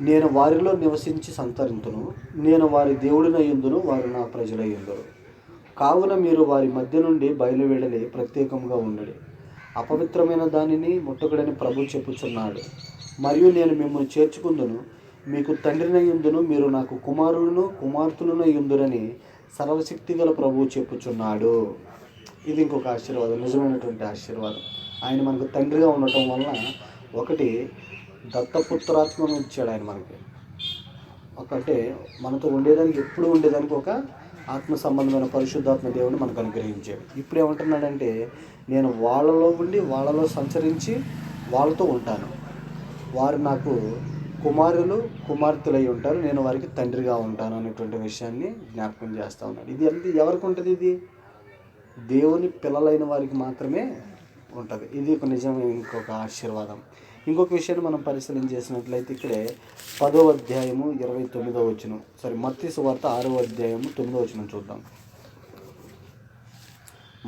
నేను వారిలో నివసించి సంతరింతును, నేను వారి దేవుడినై యుందును, వారు నా ప్రజలై యుందురు. కావున మీరు వారి మధ్య నుండి బయలువెడలి ప్రత్యేకంగా ఉండడి. అపవిత్రమైన దానిని ముట్టకుడని ప్రభు చెప్పుచున్నాడు. మరియు నేను మిమ్మల్ని చేర్చుకుందును, మీకు తండ్రినై యుందును, మీరు నాకు కుమారులను కుమార్తెలనై యుందురని సర్వశక్తి గల ప్రభువు చెప్పుచున్నాడు. ఇది ఇంకొక ఆశీర్వాదం, నిజమైనటువంటి ఆశీర్వాదం. ఆయన మనకు తండ్రిగా ఉండటం వలన ఒకటి దత్తపుత్రాత్మను ఇచ్చాడు ఆయన మనకి. ఒకటే మనతో ఉండేదానికి, ఎప్పుడు ఉండేదానికి ఒక ఆత్మ సంబంధమైన పరిశుద్ధాత్మ దేవుడిని మనకు అనుగ్రహించాడు. ఇప్పుడు ఏమంటున్నాడంటే, నేను వాళ్ళలో ఉండి వాళ్ళలో సంచరించి వాళ్ళతో ఉంటాను, వారు నాకు కుమారులు కుమార్తెలై ఉంటారు, నేను వారికి తండ్రిగా ఉంటాను అనేటువంటి విషయాన్ని జ్ఞాపకం చేస్తూ ఉన్నాడు. ఇది ఎంత ఎవరికి ఉంటుంది? ఇది దేవుని పిల్లలైన వారికి మాత్రమే ఉంటుంది. ఇది ఒక నిజమైన ఇంకొక ఆశీర్వాదం. ఇంకొక విషయాన్ని మనం పరిశీలన చేసినట్లయితే ఇక్కడే 10వ అధ్యాయము 29వ వచనం, మత్తయి సువార్త 6వ అధ్యాయము 9వ వచనం చూద్దాం.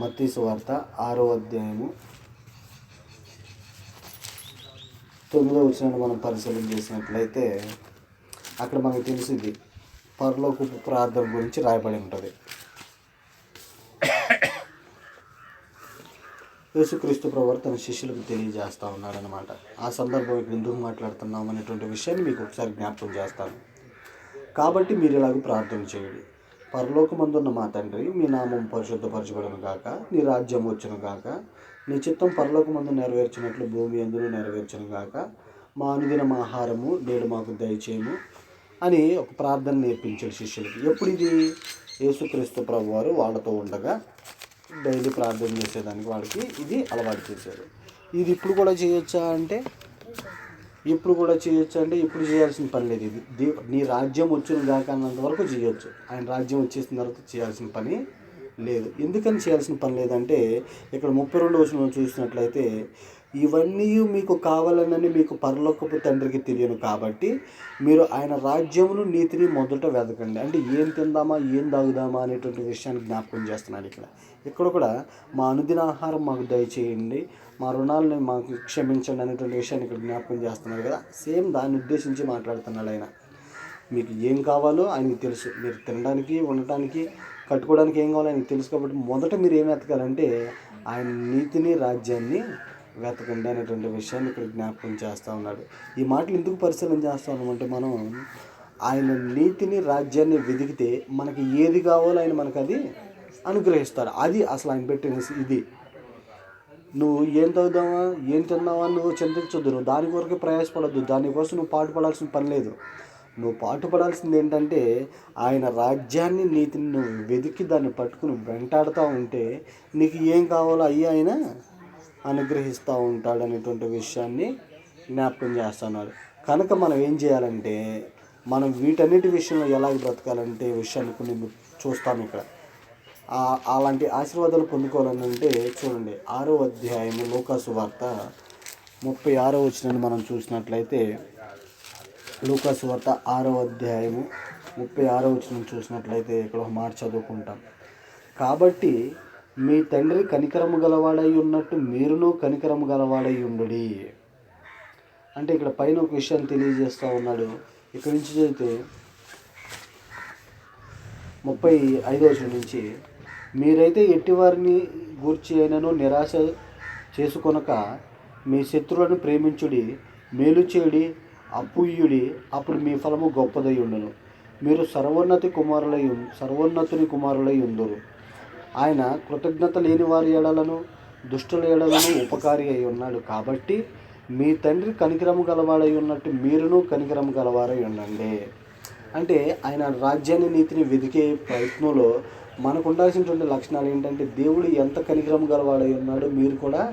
మత్తయి సువార్త 6వ అధ్యాయము 9వ వచనాన్ని మనం పరిశీలన చేసినట్లయితే అక్కడ మనకు తెలిసింది పరలోకపు ప్రార్థన గురించి రాయబడి ఉంటుంది. యేసుక్రీస్తు ప్రభువు తన శిష్యులకు తెలియజేస్తూ ఉన్నాడనమాట. ఆ సందర్భం ఇక్కడ ఎందుకు మాట్లాడుతున్నాం అనేటువంటి విషయాన్ని మీకు ఒకసారి జ్ఞాపకం చేస్తాను. కాబట్టి మీరు ఇలాగ ప్రార్థన చేయండి. పరలోకమందున్న మా తండ్రి, మీ నామం పరిశుద్ధపరచబడును గాక, నీ రాజ్యం వచ్చును గాక, నీ చిత్తం పరలోకమందు నెరవేర్చినట్లు భూమి అందులో నెరవేర్చును గాక, మా అనుదిన ఆహారము నేడు మాకు దయచేయము అని ఒక ప్రార్థన నేర్పించాడు శిష్యులకి. ఎప్పుడు ఇది? యేసుక్రీస్తు ప్రభువు వారు వాళ్ళతో ఉండగా డైలీ ప్రార్థన చేసేదానికి వాళ్ళకి ఇది అలవాటు చేశారు. ఇది ఇప్పుడు కూడా చేయొచ్చా అంటే ఇప్పుడు చేయాల్సిన పని లేదు. ఇది నీ రాజ్యం వచ్చిన దాకా అన్నంత వరకు చేయొచ్చు. ఆయన రాజ్యం వచ్చేసిన తర్వాత చేయాల్సిన పని లేదు. ఎందుకని చేయాల్సిన పని లేదంటే ఇక్కడ 32వ వచనం చూసినట్లయితే, ఇవన్నీ మీకు కావాలనని మీకు పరలోకపు తండ్రికి తెలియను కాబట్టి మీరు ఆయన రాజ్యమును నీతిని మొదట వెతకండి. అంటే ఏం తిందామా ఏం తాగుదామా అనేటువంటి విషయాన్ని జ్ఞాపకం చేస్తున్నాడు. ఇక్కడ కూడా మా అనుదిన ఆహారం మాకు దయచేయండి, మా రుణాలని మాకు క్షమించండి అనేటువంటి విషయాన్ని ఇక్కడ జ్ఞాపకం చేస్తున్నాడు కదా. సేమ్ దాన్ని ఉద్దేశించి మాట్లాడుతున్నాడు ఆయన. మీకు ఏం కావాలో ఆయనకి తెలుసు. మీరు తినడానికి, ఉండటానికి, కట్టుకోవడానికి ఏం కావాలో ఆయనకి తెలుసు. కాబట్టి మొదట మీరు ఏం వెతకాలంటే ఆయన నీతిని రాజ్యాన్ని వెతకండి అనేటువంటి విషయాన్ని ఇక్కడ జ్ఞాపకం చేస్తూ ఉన్నాడు. ఈ మాటలు ఎందుకు పరిశీలన చేస్తూ ఉన్నామంటే, మనం ఆయన నీతిని రాజ్యాన్ని వెతికితే మనకి ఏది కావాలో ఆయన మనకు అది అనుగ్రహిస్తారు. అది అసలు ఆయన పెట్టిన ఇది. నువ్వు ఏం తాగుదామా ఏం తిన్నావా నువ్వు చింతించొద్దు, నువ్వు దాని కొరకే ప్రయాసపడద్దు, దానికోసం నువ్వు పాటుపడాల్సిన పని లేదు. నువ్వు పాటుపడాల్సింది ఏంటంటే ఆయన రాజ్యాన్ని నీతిని నువ్వు వెతికి దాన్ని పట్టుకుని వెంటాడుతూ ఉంటే నీకు ఏం కావాలో అయ్యి ఆయన అనుగ్రహిస్తూ ఉంటాడు అనేటువంటి విషయాన్ని జ్ఞాపకం చేస్తున్నాడు. కనుక మనం ఏం చేయాలంటే, మనం వీటన్నిటి విషయంలో ఎలాగ బ్రతకాలంటే విషయాన్ని కొన్ని చూస్తాం ఇక్కడ. అలాంటి ఆశీర్వాదాలు పొందుకోవాలని అంటే చూడండి, 6వ అధ్యాయము లూకాసు వార్త 36వ వచనాన్ని మనం చూసినట్లయితే, లూకాసు వార్త 6వ అధ్యాయము 36వ వచనం చూసినట్లయితే ఇక్కడ ఒక మాట చదువుకుంటాం. కాబట్టి మీ తండ్రి కనికరము గలవాడై ఉన్నట్టు మీరును కనికరము గలవాడై ఉండుడి. అంటే ఇక్కడ పైన ఒక విషయాన్ని తెలియజేస్తూ ఉన్నాడు. ఇక్కడి నుంచి చదివితే 35వ వచనం నుంచి, మీరైతే ఎట్టివారిని గూర్చి అయినను నిరాశ చేసుకొనక మీ శత్రువులను ప్రేమించుడి, మేలు చేయుడి, అప్పుయ్యుడి, అప్పుడు మీ ఫలము గొప్పదై ఉండును, మీరు సర్వోన్నతుని కుమారులై ఉందురు. ఆయన కృతజ్ఞత లేని వారి ఎడలను దుష్టుల ఎడలను ఉపకారి అయి ఉన్నాడు. కాబట్టి మీ తండ్రి కనికరము గలవాడై ఉన్నట్టు మీరును కనికరము గలవారై ఉండండి. అంటే ఆయన రాజ్యాన్ని నీతిని వెతికే ప్రయత్నంలో మనకు ఉండాల్సినటువంటి లక్షణాలు ఏంటంటే దేవుడు ఎంత కనికరం గలవాడై ఉన్నాడో మీరు కూడా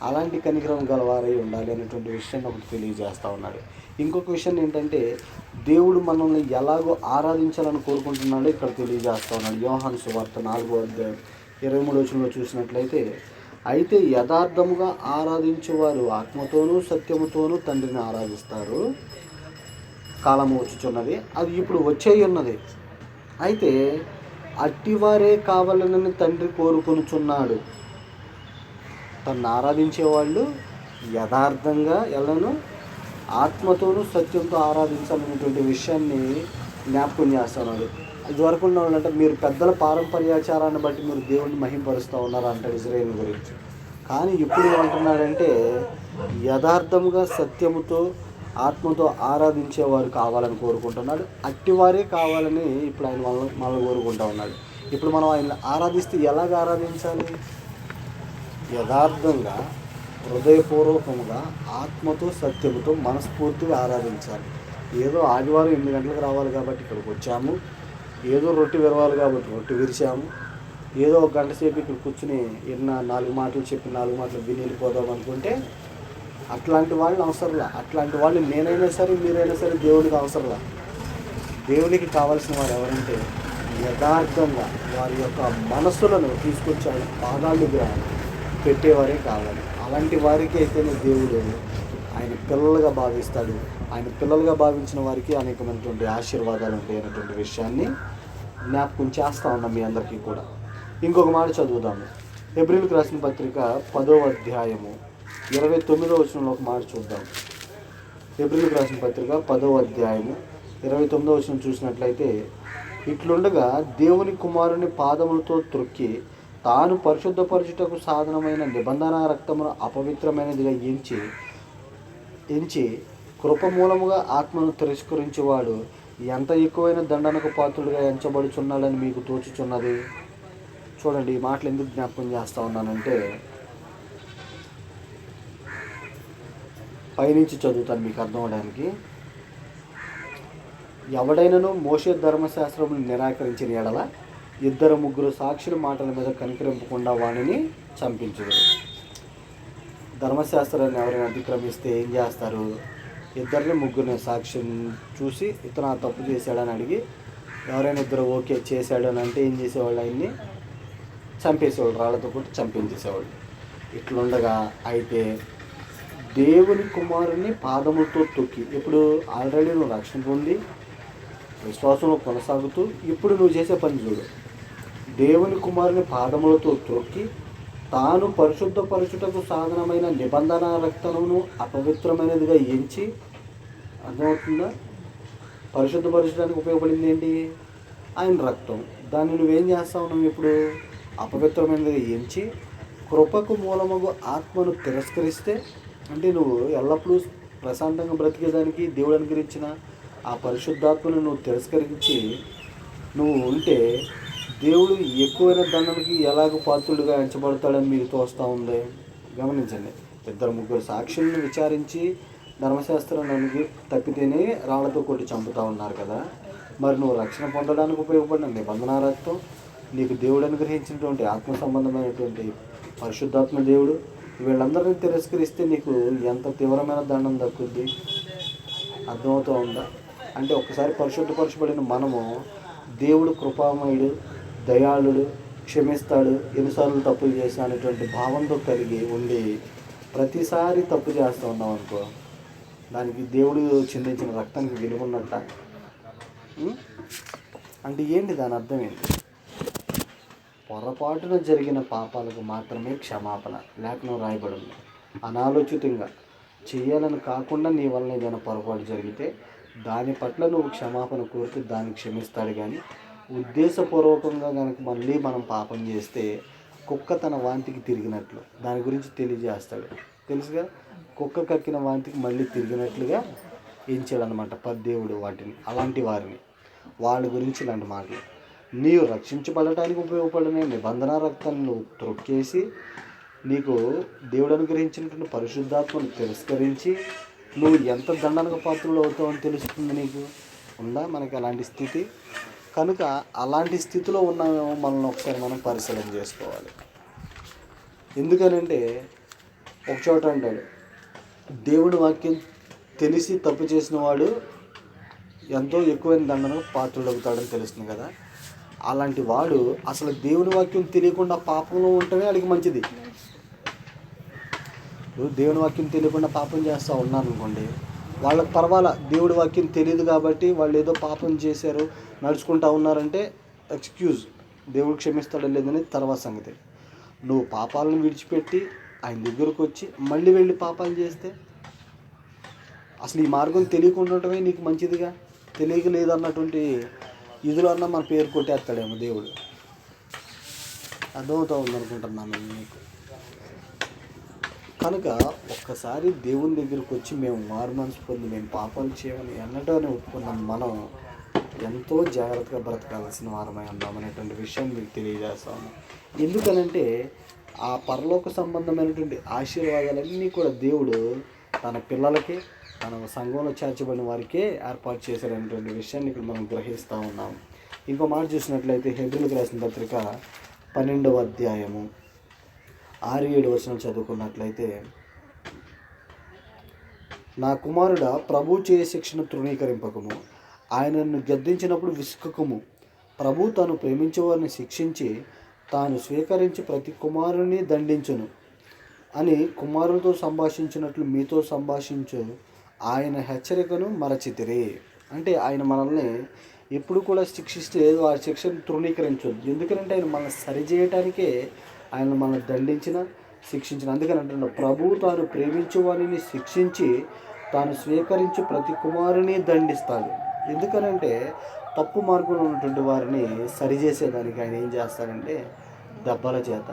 అలాంటి కనికరం గలవారై ఉండాలి అనేటువంటి విషయాన్ని ఒకటి తెలియజేస్తూ ఉన్నాడు. ఇంకొక విషయం ఏంటంటే దేవుడు మనల్ని ఎలాగో ఆరాధించాలని కోరుకుంటున్నాడో ఇక్కడ తెలియజేస్తూ ఉన్నాడు. యోహాను సువార్త 4:23 చూసినట్లయితే, అయితే యథార్థముగా ఆరాధించేవారు ఆత్మతోనూ సత్యముతోనూ తండ్రిని ఆరాధిస్తారు. కాలము వచ్చుచున్నది, అది ఇప్పుడు వచ్చే ఉన్నది. అయితే అట్టివారే కావాలని తండ్రి కోరుకొనుచున్నాడు. తను ఆరాధించేవాళ్ళు యథార్థంగా ఎలానో ఆత్మతోనూ సత్యంతో ఆరాధించాలనేటువంటి విషయాన్ని జ్ఞాపకం చేస్తున్నాడు. ఇదివరకు ఉన్న వాళ్ళంటే మీరు పెద్దల పారంపర్యాచారాన్ని బట్టి మీరు దేవుడిని మహింపరుస్తూ ఉన్నారు అంటాడు ఇజ్రాయేల్ గురించి. కానీ ఇప్పుడు ఏమంటున్నాడంటే యథార్థంగా సత్యముతో ఆత్మతో ఆరాధించేవారు కావాలని కోరుకుంటున్నాడు. అట్టివారే కావాలని ఇప్పుడు ఆయన మనల్ని కోరుకుంటూ ఉన్నాడు. ఇప్పుడు మనం ఆయన ఆరాధిస్తే ఎలాగ ఆరాధించాలి? యథార్థంగా హృదయపూర్వకంగా ఆత్మతో సత్యముతో మనస్ఫూర్తిగా ఆరాధించాలి. ఏదో ఆదివారం 8 గంటలకు రావాలి కాబట్టి ఇక్కడికి వచ్చాము, ఏదో రొట్టె విరవాలి కాబట్టి రొట్టె విరిచాము, ఏదో ఒక గంట సేపు ఇక్కడ కూర్చుని 4 మాటలు చెప్పి 4 మాటలు విని వెళ్ళిపోదాం అనుకుంటే అట్లాంటి వాళ్ళు అవసరంలా. అట్లాంటి వాళ్ళు నేనైనా సరే మీరైనా సరే దేవుడికి అవసరంలా. దేవునికి కావాల్సిన వారు ఎవరంటే యథార్థంగా వారి యొక్క మనస్సులను తీసుకొచ్చి ఆయన పాదాల దగ్గర పెట్టేవారే కావాలి. అలాంటి వారికి అయితేనే దేవుడు ఆయన పిల్లలుగా భావిస్తాడు. ఆయన పిల్లలుగా భావించిన వారికి అనేకమైనటువంటి ఆశీర్వాదాలు ఉంటాయి అనేటువంటి విషయాన్ని జ్ఞాపకం చేస్తూ ఉన్నాం మీ అందరికీ కూడా. ఇంకొక మాట చదువుదాము. హెబ్రీయులకు రాసిన పత్రిక 10:29 ఒక మాట చూద్దాం. హెబ్రీయులకు రాసిన పత్రిక 10:29 చూసినట్లయితే, ఇట్లుండగా దేవుని కుమారుని పాదములతో త్రొక్కి తాను పరిశుద్ధపరచుటకు సాధనమైన నిబంధన రక్తమును అపవిత్రమైనదిగా ఎంచి కృప మూలముగా ఆత్మను తిరస్కరించేవాడు ఎంత ఎక్కువైన దండనకు పాత్రుడిగా ఎంచబడుచున్నాడని మీకు తోచుచున్నది. చూడండి, ఈ మాటలు ఎందుకు జ్ఞాపకం చేస్తూ ఉన్నానంటే పైనుంచి చదువుతాను మీకు అర్థం అవడానికి. ఎవడైనాను మోషే ధర్మశాస్త్రమును నిరాకరించిన ఎడల 2-3 సాక్షుల మాటల మీద కనికరింపకుండా వాడిని చంపించుదురు. ధర్మశాస్త్రాన్ని ఎవరైనా అతిక్రమిస్తే ఏం చేస్తారు? 2-3 సాక్ష్యం చూసి ఇతను ఆ తప్పు చేశాడని అడిగి ఎవరైనా 2 ఓకే చేశాడు అని అంటే ఏం చేసేవాళ్ళు? ఆయన్ని చంపేసేవాళ్ళు, రాళ్లతో కొట్టి చంపించేసేవాళ్ళు. ఇట్లుండగా అయితే దేవుని కుమారుని పాదములతో తొక్కి, ఇప్పుడు ఆల్రెడీ నువ్వు రక్షణ పొంది విశ్వాసంలో కొనసాగుతూ ఇప్పుడు నువ్వు చేసే పని చూడు. దేవుని కుమారుని పాదములతో త్రొక్కి తాను పరిశుద్ధపరచుటకు సాధనమైన నిబంధన రక్తమును అపవిత్రమైనదిగా ఎంచి, అర్థమవుతుందా? పరిశుద్ధపరచడానికి ఉపయోగపడింది ఏంటి? ఆయన రక్తం. దాన్ని నువ్వేం చేస్తా ఉన్నావు? ఇప్పుడు అపవిత్రమైనదిగా ఎంచి కృపకు మూలమగు ఆత్మను తిరస్కరిస్తే, అంటే నువ్వు ఎల్లప్పుడూ ప్రశాంతంగా బ్రతికేదానికి దేవుడు అనుగ్రహించిన ఆ పరిశుద్ధాత్మను నువ్వు తిరస్కరించి నువ్వు ఉంటే దేవుడు ఎక్కువైన దండనకి ఎలాగ పాత్రుడుగా ఎంచబడతాడని మీకు తోస్తూ ఉంది. గమనించండి. 2-3 సాక్షులను విచారించి ధర్మశాస్త్రాన్ని తప్పితేనే రాళ్లతో కొట్టి చంపుతూ ఉన్నారు కదా. మరి నువ్వు రక్షణ పొందడానికి ఉపయోగపడిన నిబంధన రక్తం, నీకు దేవుడు అనుగ్రహించినటువంటి ఆత్మ సంబంధమైనటువంటి పరిశుద్ధాత్మ దేవుడు, వీళ్ళందరినీ తిరస్కరిస్తే నీకు ఎంత తీవ్రమైన దండం దక్కుద్ది. అర్థమవుతూ ఉందా? అంటే ఒక్కసారి పరిశుద్ధపరచబడిన మనము దేవుడు కృపామయుడు, దయాళుడు, క్షమిస్తాడు, ఎన్నిసార్లు తప్పులు చేసినా అనేటువంటి భావంతో కలిగి ఉండి ప్రతిసారి తప్పు చేస్తూ ఉన్నాం అనుకో, దానికి దేవుడు చిందించిన రక్తానికి విలువ ఉన్నట్ట. అంటే ఏంటి దాని అర్థం ఏంటి? పొరపాటున జరిగిన పాపాలకు మాత్రమే క్షమాపణ లేఖనం రాయబడింది. అనాలోచితంగా చేయాలని కాకుండా నీ వల్ల ఏదైనా పొరపాటు జరిగితే దాని పట్ల నువ్వు క్షమాపణ కోరితే దాన్ని క్షమిస్తాడు. కానీ ఉద్దేశపూర్వకంగా కనుక మళ్ళీ మనం పాపం చేస్తే కుక్క తన వాంతికి తిరిగినట్లు దాని గురించి తెలియజేస్తాడు. తెలుసుగా, కుక్క కక్కిన వాంతికి మళ్ళీ తిరిగినట్లుగా ఎంచాడనమాట దేవుడు వాటిని, అలాంటి వారిని, వాళ్ళ గురించి ఇలాంటి మాటలు. నీవు రక్షించబడటానికి ఉపయోగపడిన నిబంధన రక్తాన్ని నువ్వు త్రొక్కేసి నీకు దేవుడు అనుగ్రహించినటువంటి పరిశుద్ధాత్మను తిరస్కరించి నువ్వు ఎంత దండనకు పాత్రలు అవుతావని తెలుస్తుంది. నీకు ఉందా మనకి అలాంటి స్థితి? కనుక అలాంటి స్థితిలో ఉన్నామేమో మనల్ని ఒకసారి మనం పరిశీలన చేసుకోవాలి. ఎందుకనంటే ఒక చోట అంటాడు, దేవుడి వాక్యం తెలిసి తప్పు చేసిన వాడు ఎంతో ఎక్కువైన దండనకు పాత్రలు అవుతాడని తెలుస్తుంది కదా. అలాంటి వాడు అసలు దేవుని వాక్యం తెలియకుండా పాపంలో ఉండటమే వాడికి మంచిది. దేవుని వాక్యం తెలియకుండా పాపం చేస్తూ ఉన్నారు అనుకోండి, వాళ్ళకి పర్వాలా. దేవుడి వాక్యం తెలియదు కాబట్టి వాళ్ళు ఏదో పాపం చేశారు నడుచుకుంటా ఉన్నారంటే ఎక్స్క్యూజ్, దేవుడు క్షమిస్తాడో లేదని తర్వాత సంగతి. నువ్వు పాపాలను విడిచిపెట్టి ఆయన దగ్గరకు వచ్చి మళ్ళీ వెళ్ళి పాపాలు చేస్తే అసలు ఈ మార్గం తెలియకుండా ఉండటమే నీకు మంచిదిగా. తెలియకలేదన్నటువంటి ఇదిలో అన్నా మన పేరు కొట్టేస్తాడేమో దేవుడు. అర్థమవుతూ ఉందనుకుంటున్నాను మీకు. కనుక ఒక్కసారి దేవుని దగ్గరకు వచ్చి మేము మారు మనసు పొంది మేము పాపాలు చేయమని ఎన్నటానే ఒప్పుకున్నాం, మనం ఎంతో జాగ్రత్తగా బ్రతకాల్సిన వారమై ఉన్నామనేటువంటి విషయాన్ని మీకు తెలియజేస్తాము. ఎందుకనంటే ఆ పరలోక సంబంధమైనటువంటి ఆశీర్వాదాలన్నీ కూడా దేవుడు తన పిల్లలకే, తన సంఘంలో చేర్చబడిన వారికే ఏర్పాటు చేశాడనేటువంటి విషయాన్ని ఇక్కడ మనం గ్రహిస్తూ ఉన్నాం. ఇంకో మాట చూసినట్లయితే హెబ్రీయులకు రాసిన పత్రిక 12వ అధ్యాయము 6-7 వచనాలు చదువుకున్నట్లయితే, నా కుమారుడా, ప్రభు చేయ శిక్షను తృణీకరింపకము, ఆయనను గద్దించినప్పుడు విసుకకము. ప్రభు తాను ప్రేమించేవారిని శిక్షించి తాను స్వీకరించి ప్రతి కుమారుని దండించును అని కుమారులతో సంభాషించినట్లు మీతో సంభాషించు ఆయన హెచ్చరికను మరచితిరి. అంటే ఆయన మనల్ని ఎప్పుడు కూడా శిక్షిస్తే ఆ శిక్షను తృణీకరించొద్దు. ఎందుకంటే ఆయన మనల్ని సరిచేయటానికే ఆయన మనల్ని దండించిన శిక్షించిన. అందుకని అంటున్నాడు, ప్రభువు తాను ప్రేమించే వారిని శిక్షించి తాను స్వీకరించి ప్రతి కుమారుని దండిస్తాడు. ఎందుకనంటే తప్పు మార్గంలో ఉన్నటువంటి వారిని సరిచేసేదానికి ఆయన ఏం చేస్తాడంటే దెబ్బల చేత,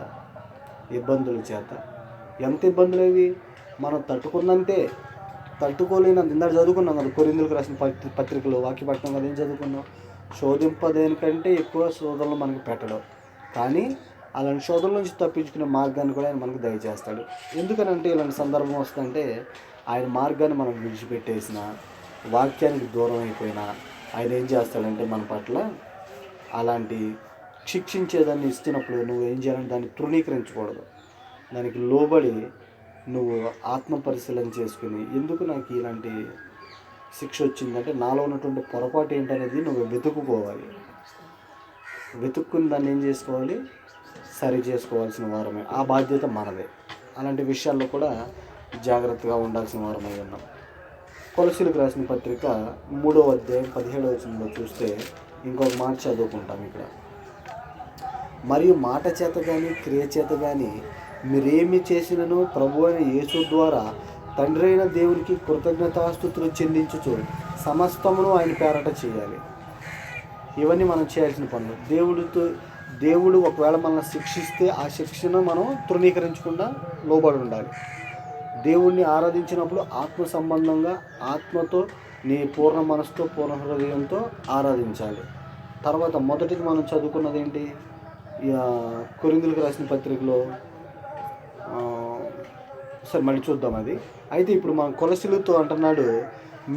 ఇబ్బందుల చేత. ఎంత ఇబ్బందులు అవి మనం తట్టుకున్నంతే, తట్టుకోలేనంత. ఇందాక చదువుకున్నాం కదా కొరింథీయులకు రాసిన పత్రికలో వాక్యపట్నం కదా, ఏం చదువుకున్నాం? శోధింపదేనికంటే ఎక్కువ శోధనలు మనకు పెట్టడం, కానీ అలాంటి శోధనల నుంచి తప్పించుకునే మార్గాన్ని కూడా ఆయన మనకు దయచేస్తాడు. ఎందుకనంటే ఇలాంటి సందర్భం వస్తుందంటే ఆయన మార్గాన్ని మనం విడిచిపెట్టేసిన, వాక్యానికి దూరం అయిపోయినా ఆయన ఏం చేస్తాడంటే మన పట్ల అలాంటి శిక్షించేదాన్ని ఇస్తున్నప్పుడు నువ్వు ఏం చేయాలంటే దాన్ని తృణీకరించకూడదు. దానికి లోబడి నువ్వు ఆత్మ పరిశీలన చేసుకుని, ఎందుకు నాకు ఇలాంటి శిక్ష వచ్చిందంటే నాలో ఉన్నటువంటి పొరపాటు ఏంటనేది నువ్వు వెతుక్కోవాలి. వెతుక్కుని దాన్ని ఏం చేసుకోవాలి? సరి చేసుకోవాల్సిన వారమే. ఆ బాధ్యత మనదే. అలాంటి విషయాల్లో కూడా జాగ్రత్తగా ఉండాల్సిన వారమై ఉన్నాం. కొలసీలకు రాసిన పత్రిక 3వ అధ్యాయం 17వ వచనంలో చూస్తే ఇంకొక మాట చదువుకుంటాం ఇక్కడ. మరియు మాట చేత కానీ క్రియ చేత కానీ మీరేమి చేసినను ప్రభు అయిన యేసు ద్వారా తండ్రి అయిన దేవునికి కృతజ్ఞతాస్తుతులు చెల్లించుచు సమస్తమును ఆయన పేరట చేయాలి. ఇవన్నీ మనం చేయాల్సిన పనులు. దేవుడు ఒకవేళ మనల్ని శిక్షిస్తే ఆ శిక్షను మనం తృణీకరించకుండా లోబడి ఉండాలి. దేవుణ్ణి ఆరాధించినప్పుడు ఆత్మ సంబంధంగా, ఆత్మతో, నీ పూర్ణ మనసుతో, పూర్ణ హృదయంతో ఆరాధించాలి. తర్వాత మొదటిది మనం చదువుకున్నది ఏంటి? కొరింథీయులకు రాసిన పత్రికలో సరే మళ్ళీ చూద్దాం అది. అయితే ఇప్పుడు మనం కొలసీలతో అంటున్నాడు,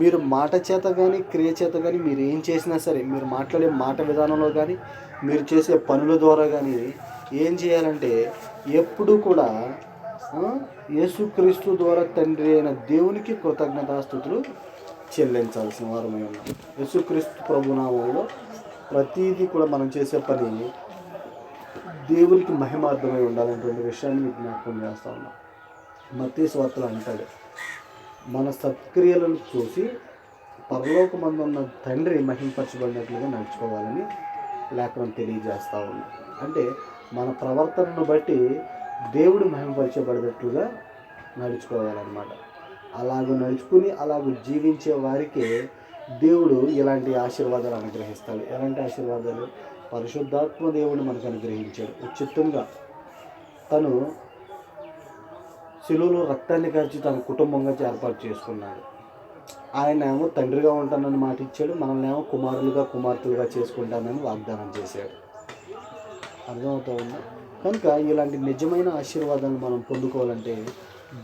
మీరు మాట చేత కానీ క్రియ చేత కానీ మీరు ఏం చేసినా సరే, మీరు మాట్లాడే మాట విధానంలో కానీ మీరు చేసే పనుల ద్వారా కానీ ఏం చేయాలంటే ఎప్పుడూ కూడా యేసుక్రీస్తు ద్వారా తండ్రి అయిన దేవునికి కృతజ్ఞతాస్తుతులు చెల్లించాల్సిన వారమై ఉన్నాం. యేసుక్రీస్తు ప్రభునామంలో ప్రతిదీ కూడా మనం చేసే పని దేవునికి మహిమార్థమై ఉండాలనేటువంటి విషయాన్ని మీకు జ్ఞాపకం చేస్తూ ఉన్నాం. మత్తయి సువార్తలో అంటాడు, మన సత్క్రియలను చూసి పరలోకమందున్న తండ్రి మహింపరచబడినట్లుగా నడుచుకోవాలని లేఖనం తెలియజేస్తూ ఉన్నాం. అంటే మన ప్రవర్తనను బట్టి దేవుడు మహింపరచబడినట్లుగా నడుచుకోవాలన్నమాట. అలాగూ నడుచుకుని అలాగూ జీవించే వారికి దేవుడు ఇలాంటి ఆశీర్వాదాలు అనుగ్రహిస్తాడు. ఎలాంటి ఆశీర్వాదాలు? పరిశుద్ధాత్మ దేవుడు మనకు అనుగ్రహించాడు ఉచితంగా. తను శిలువలో రక్తాన్ని కార్చి తన కుటుంబంగా ఏర్పాటు చేసుకున్నాడు. ఆయన ఏమో తండ్రిగా ఉంటానని మాట ఇచ్చాడు, మనల్ని ఏమో కుమారులుగా కుమార్తెలుగా చేసుకుంటానని వాగ్దానం చేశాడు. అర్థమవుతా ఉందా? కనుక ఇలాంటి నిజమైన ఆశీర్వాదాలను మనం పొందుకోవాలంటే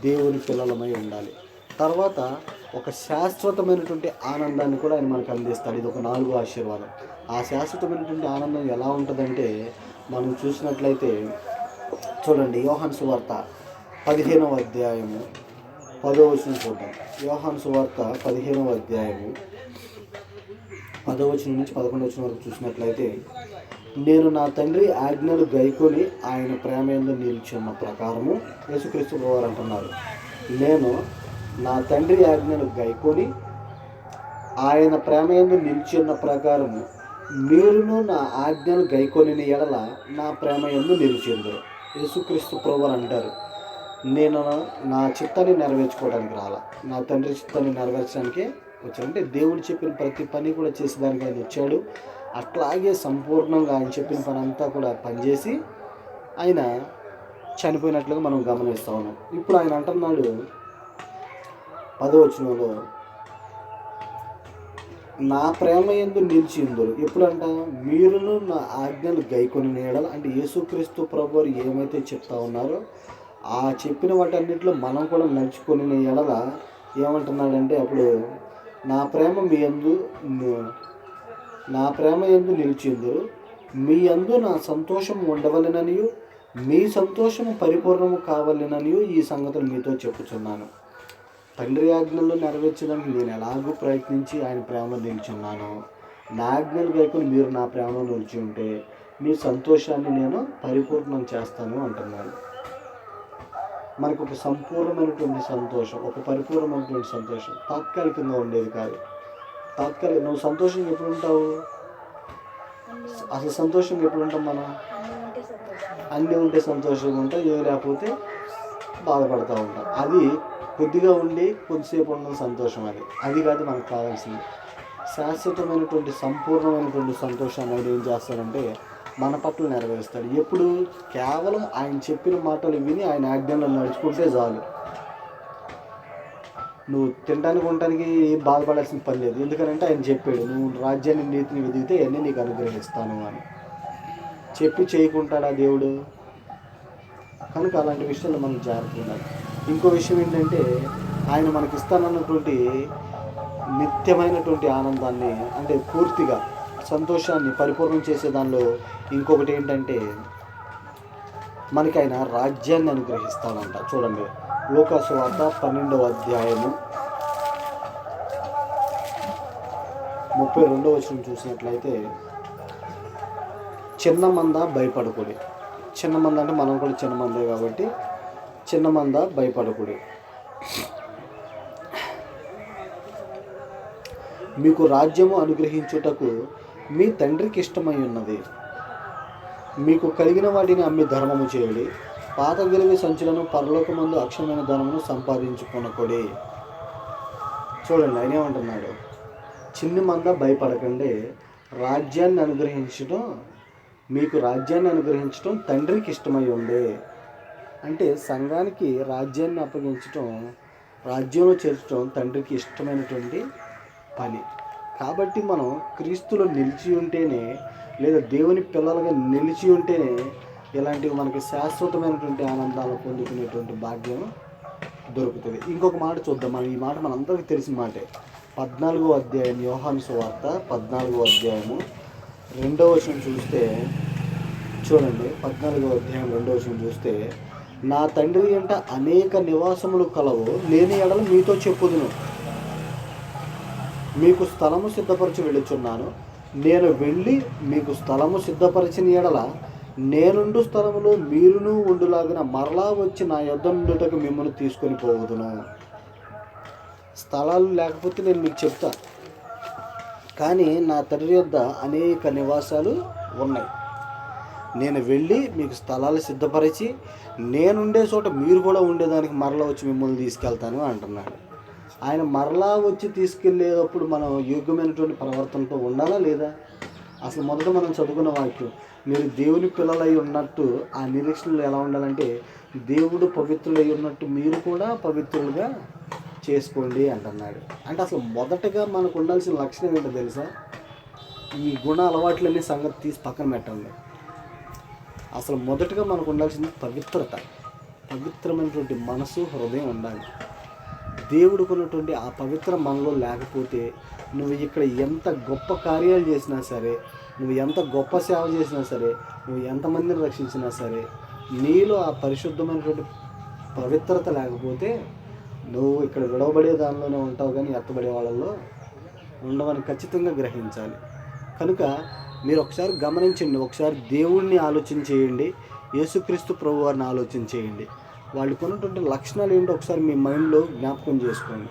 దేవుని పిల్లలమై ఉండాలి. తర్వాత ఒక శాశ్వతమైనటువంటి ఆనందాన్ని కూడా ఆయన మనకు అందిస్తాడు. ఇది ఒక 4వ ఆశీర్వాదం. ఆ శాశ్వతమైనటువంటి ఆనందం ఎలా ఉంటుందంటే మనం చూసినట్లయితే చూడండి, యోహాను సువార్త 15వ అధ్యాయము 10వ వచనం చూద్దాం. యోహాను సువార్త 15వ అధ్యాయము 10వ వచనం నుంచి 11వ వచనం వరకు చూసినట్లయితే, నేను నా తండ్రి ఆజ్ఞలు గైకొని ఆయన ప్రేమ యందు నిలిచి ఉన్న ప్రకారము, యేసుక్రీస్తు ప్రభువారు అంటున్నారు, నేను నా తండ్రి ఆజ్ఞలు గైకొని ఆయన ప్రేమ యందు నిలిచి ఉన్న ప్రకారము మీరును నా ఆజ్ఞలు గైకొని ఎడల నా ప్రేమ యందు నిలిచిందురు. యేసుక్రీస్తు ప్రభువారు అంటారు, నేను నా చిత్తాన్ని నెరవేర్చుకోవడానికి రాలా, నా తండ్రి చిత్తాన్ని నెరవేర్చడానికే వచ్చాడు. అంటే దేవుడు చెప్పిన ప్రతి పని కూడా చేసేదానికి ఆయన వచ్చాడు. అట్లాగే సంపూర్ణంగా ఆయన చెప్పిన పని అంతా కూడా పనిచేసి ఆయన చనిపోయినట్లుగా మనం గమనిస్తూ ఉన్నాం. ఇప్పుడు ఆయన అంటున్నాడు 10వ వచనంలో, నా ప్రేమ యందు నిలిచిందురు. ఎప్పుడంట? మీరును నా ఆజ్ఞలు గైకొని ఎడల, అంటే యేసుక్రీస్తు ప్రభువారు ఏమైతే చెప్తా ఉన్నారో ఆ చెప్పిన వాటన్నిటిలో మనం కూడా నడుచుకొని ఎడల ఏమంటున్నాడంటే, అప్పుడు నా ప్రేమ యందు నిలిచిందురు, మీ యందు నా సంతోషం ఉండవలెననియు మీ సంతోషము పరిపూర్ణము కావాలననియు ఈ సంగతులు మీతో చెప్పుచున్నాను. తండ్రి ఆజ్ఞలు నెరవేర్చడానికి నేను ఎలాగూ ప్రయత్నించి ఆయన ప్రేమలో నిలిచున్నాను. నా ఆజ్ఞలు కాకుండా మీరు నా ప్రేమలో నిలిచి ఉంటే మీ సంతోషాన్ని నేను పరిపూర్ణం చేస్తాను అంటున్నాను. మనకు ఒక సంపూర్ణమైనటువంటి సంతోషం, ఒక పరిపూర్ణమైనటువంటి సంతోషం తాత్కాలికంగా ఉండేది కాదు. నువ్వు సంతోషంగా ఎప్పుడు ఉంటావు? అసలు సంతోషంగా ఎప్పుడు ఉంటాం మనం? అన్నీ ఉంటే సంతోషంగా ఉంటాం, ఏమి లేకపోతే బాధపడుతూ ఉంటాం. అది కొద్దిగా ఉండి కొద్దిసేపు ఉన్న సంతోషం. అది కాదు మనకు కావాల్సింది. శాశ్వతమైనటువంటి సంపూర్ణమైనటువంటి సంతోషాన్ని ఆయన ఏం చేస్తాడంటే మన పట్ల నెరవేరుస్తాడు. ఎప్పుడు? కేవలం ఆయన చెప్పిన మాటలు విని ఆయన ఆజ్ఞలను నడుచుకుంటే చాలు. నువ్వు తినడానికి ఉండటానికి బాధపడాల్సిన పని లేదు. ఎందుకంటే ఆయన చెప్పాడు, నువ్వు రాజ్యాన్ని నీతిని వెదిగితే అన్నీ నీకు అనుగ్రహిస్తాను అని చెప్పి చేయకుంటాడా దేవుడు? కనుక అలాంటి విషయాల్లో మనకు జాగ్రత్త ఉండాలి. ఇంకో విషయం ఏంటంటే, ఆయన మనకి ఇస్తానన్నటువంటి నిత్యమైనటువంటి ఆనందాన్ని, అంటే పూర్తిగా సంతోషాన్ని పరిపూర్ణం చేసే దానిలో ఇంకొకటి ఏంటంటే, మనకి ఆయన రాజ్యాన్ని అనుగ్రహిస్తాడంట. చూడండి, లూకా సువార్త 12వ అధ్యాయము 32వ వచనం చూసినట్లయితే, చిన్న మంద భయపడకూడదు. చిన్న మంద అంటే మనం కూడా చిన్న మందే కాబట్టి, చిన్న మంద భయపడకూడదు. మీకు రాజ్యము అనుగ్రహించుటకు మీ తండ్రికి ఇష్టమై ఉన్నది. మీకు కలిగిన వాటిని అమ్మి ధర్మము చేయుడి. పాత గెలివి సంచులను పరలోకమందు అక్షయమైన ధనమును సంపాదించుకొనకూడి. చూడండి, ఆయన ఏమంటున్నాడు? చిన్న మంద భయపడకండి, రాజ్యాన్ని అనుగ్రహించడం, మీకు రాజ్యాన్ని అనుగ్రహించడం తండ్రికి ఇష్టమై ఉండే. అంటే సంఘానికి రాజ్యాన్ని అప్పగించడం, రాజ్యంలో చేర్చడం తండ్రికి ఇష్టమైనటువంటి పని. కాబట్టి మనం క్రీస్తులో నిలిచి ఉంటేనే, లేదా దేవుని పిల్లలుగా నిలిచి ఉంటేనే ఇలాంటివి మనకి శాశ్వతమైనటువంటి ఆనందాలు పొందుకునేటువంటి భాగ్యం దొరుకుతుంది. ఇంకొక మాట చూద్దాం. మనం ఈ మాట మనందరికీ తెలిసిన మాటే. 14వ అధ్యాయం, యోహాను సువార్త 14వ అధ్యాయము 2వ వచనం చూస్తే, చూడండి, 14వ అధ్యాయం 2వ వచనం చూస్తే, నా తండ్రి అంటే అనేక నివాసములు కలవు, లేని ఎడల మీతో చెప్పుదును. మీకు స్థలము సిద్ధపరచి వెళ్ళుచున్నాను. నేను వెళ్ళి మీకు స్థలము సిద్ధపరిచిన ఎడల నేనుండు స్థలములో మీరును ఉండులాగిన మరలా వచ్చి నా యొద్ద నుండుటకు మిమ్మల్ని తీసుకొని పోవుదును. స్థలాలు లేకపోతే నేను మీకు చెప్తా, కానీ నా తండ్రి యొద్ద అనేక నివాసాలు ఉన్నాయి. నేను వెళ్ళి మీకు స్థలాలు సిద్ధపరిచి నేనుండే చోట మీరు కూడా ఉండేదానికి మరలా వచ్చి మిమ్మల్ని తీసుకెళ్తాను అంటున్నాడు. ఆయన మరలా వచ్చి తీసుకెళ్ళేటప్పుడు మనం యోగ్యమైనటువంటి ప్రవర్తనతో ఉండాలా లేదా? అసలు మొదట మనం చదువుకున్న వాక్యం, మీరు దేవుని పిల్లలై ఉన్నట్టు ఆ నిరీక్షణలు ఎలా ఉండాలంటే, దేవుడు పవిత్రులై ఉన్నట్టు మీరు కూడా పవిత్రులుగా చేసుకోండి అంటున్నాడు. అంటే అసలు మొదటగా మనకు ఉండాల్సిన లక్షణం ఏంటో తెలుసా? ఈ గుణ అలవాట్లన్నీ సంగతి తీసి పక్కన పెట్టండి. అసలు మొదటగా మనకు ఉండాల్సింది పవిత్రత. పవిత్రమైనటువంటి మనసు, హృదయం ఉండాలి. దేవుడికి ఉన్నటువంటి ఆ పవిత్ర మనలో లేకపోతే నువ్వు ఇక్కడ ఎంత గొప్ప కార్యాలు చేసినా సరే, నువ్వు ఎంత గొప్ప సేవ చేసినా సరే, నువ్వు ఎంతమందిని రక్షించినా సరే, నీలో ఆ పరిశుద్ధమైనటువంటి పవిత్రత లేకపోతే నువ్వు ఇక్కడ విడవబడే దానిలోనే ఉంటావు, కానీ ఎత్తబడే వాళ్ళలో ఉండవని ఖచ్చితంగా గ్రహించాలి. కనుక మీరు ఒకసారి గమనించండి, ఒకసారి దేవుణ్ణి ఆలోచన చేయండి, యేసుక్రీస్తు ప్రభు వారిని ఆలోచన చేయండి. వాళ్ళకు ఉన్నటువంటి లక్షణాలు ఏంటో ఒకసారి మీ మైండ్లో జ్ఞాపకం చేసుకోండి.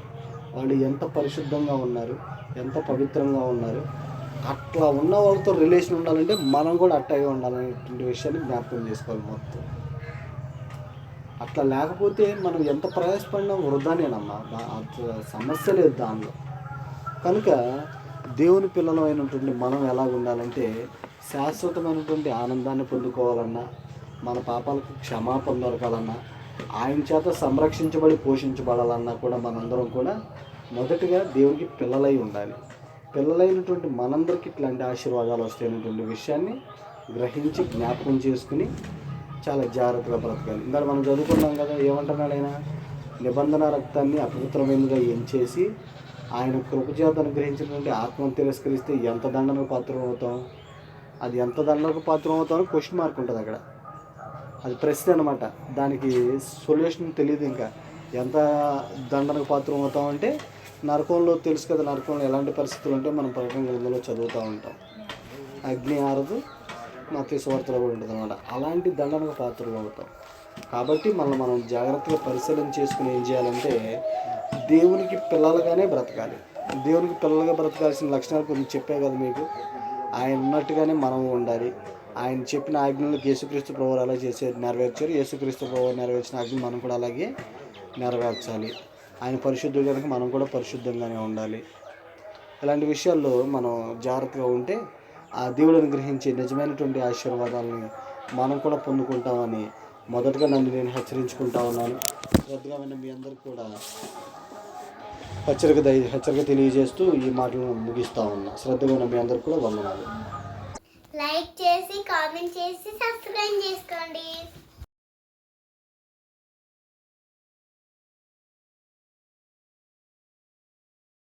వాళ్ళు ఎంత పరిశుద్ధంగా ఉన్నారు, ఎంత పవిత్రంగా ఉన్నారు. అట్లా ఉన్న వాళ్ళతో రిలేషన్ ఉండాలంటే మనం కూడా అట్టాగే ఉండాలనేటువంటి విషయాన్ని జ్ఞాపకం చేసుకోవాలి మొత్తం. అట్లా లేకపోతే మనం ఎంత ప్రయాసపడినా వృధానేనమ్మా, సమస్య లేదు దానిలో. కనుక దేవుని పిల్లలు అయినటువంటి మనం ఎలా ఉండాలంటే శాశ్వతమైనటువంటి ఆనందాన్ని పొందుకోవాలన్నా, మన పాపాలకు క్షమాపణ దొరకాలన్నా, ఆయన చేత సంరక్షించబడి పోషించబడాలన్నా కూడా మనందరం కూడా మొదటిగా దేవునికి పిల్లలై ఉండాలి. పిల్లలైనటువంటి మనందరికీ ఇట్లాంటి ఆశీర్వాదాలు వస్తాయనేటువంటి విషయాన్ని గ్రహించి జ్ఞాపకం చేసుకుని చాలా జాగ్రత్తగా బ్రతకాలి. ఇంకా మనం చదువుకున్నాం కదా, ఏమంటున్నాడు ఆయన? నిబంధన రక్తాన్ని అపవిత్రమైనదిగా ఎంచేసి ఆయన కృపచేత అనుగ్రహించినటువంటి ఆత్మను తిరస్కరిస్తే ఎంత దండనకు పాత్రం అవుతాం? అది ఎంత దండనకు పాత్రం అవుతామో క్వశ్చన్ మార్క్ ఉంటుంది అక్కడ. అది ప్రశ్న అనమాట. దానికి సొల్యూషన్ తెలియదు. ఇంకా ఎంత దండనకు పాత్రం అవుతామంటే నరకంలో తెలుసు కదా, నరకంలో ఎలాంటి పరిస్థితులు ఉంటే మనం ప్రకటన గ్రంథంలో చదువుతూ ఉంటాం. అగ్ని ఆరదు, మత్తయి సువార్తలో కూడా ఉంటుంది అనమాట. అలాంటి దండనకు పాత్రలు అవుతాం. కాబట్టి మనం జాగ్రత్తగా పరిశీలన చేసుకుని ఏం చేయాలంటే దేవునికి పిల్లలుగానే బ్రతకాలి. దేవునికి పిల్లలుగా బ్రతకాల్సిన లక్షణాలు కొన్ని చెప్పే కదా మీకు. ఆయన ఉన్నట్టుగానే మనం ఉండాలి. ఆయన చెప్పిన ఆజ్ఞలకు యేసుక్రీస్తు ప్రభువు అలా నెరవేర్చారు. యేసుక్రీస్తు ప్రభువు నెరవేర్చిన ఆజ్ఞ మనం కూడా అలాగే నెరవేర్చాలి. ఆయన పరిశుద్ధుడు కనుక మనం కూడా పరిశుద్ధంగానే ఉండాలి. ఇలాంటి విషయాల్లో మనం జాగ్రత్తగా ఉంటే ఆ దేవుడిని గ్రహించే నిజమైనటువంటి ఆశీర్వాదాలని మనం కూడా పొందుకుంటామని మొదటగా నన్ను నేను హెచ్చరించుకుంటా ఉన్నాను. శ్రద్ధగా విన్న మీ అందరికీ కూడా హెచ్చరిక తెలియజేస్తూ ఈ మాటలను ముగిస్తూ ఉన్నా. శ్రద్ధగా ఉన్న మీ అందరికీ కూడా వందనాలు. లైక్ చేసి, కామెంట్ చేసి, సబ్స్క్రైబ్ చేసి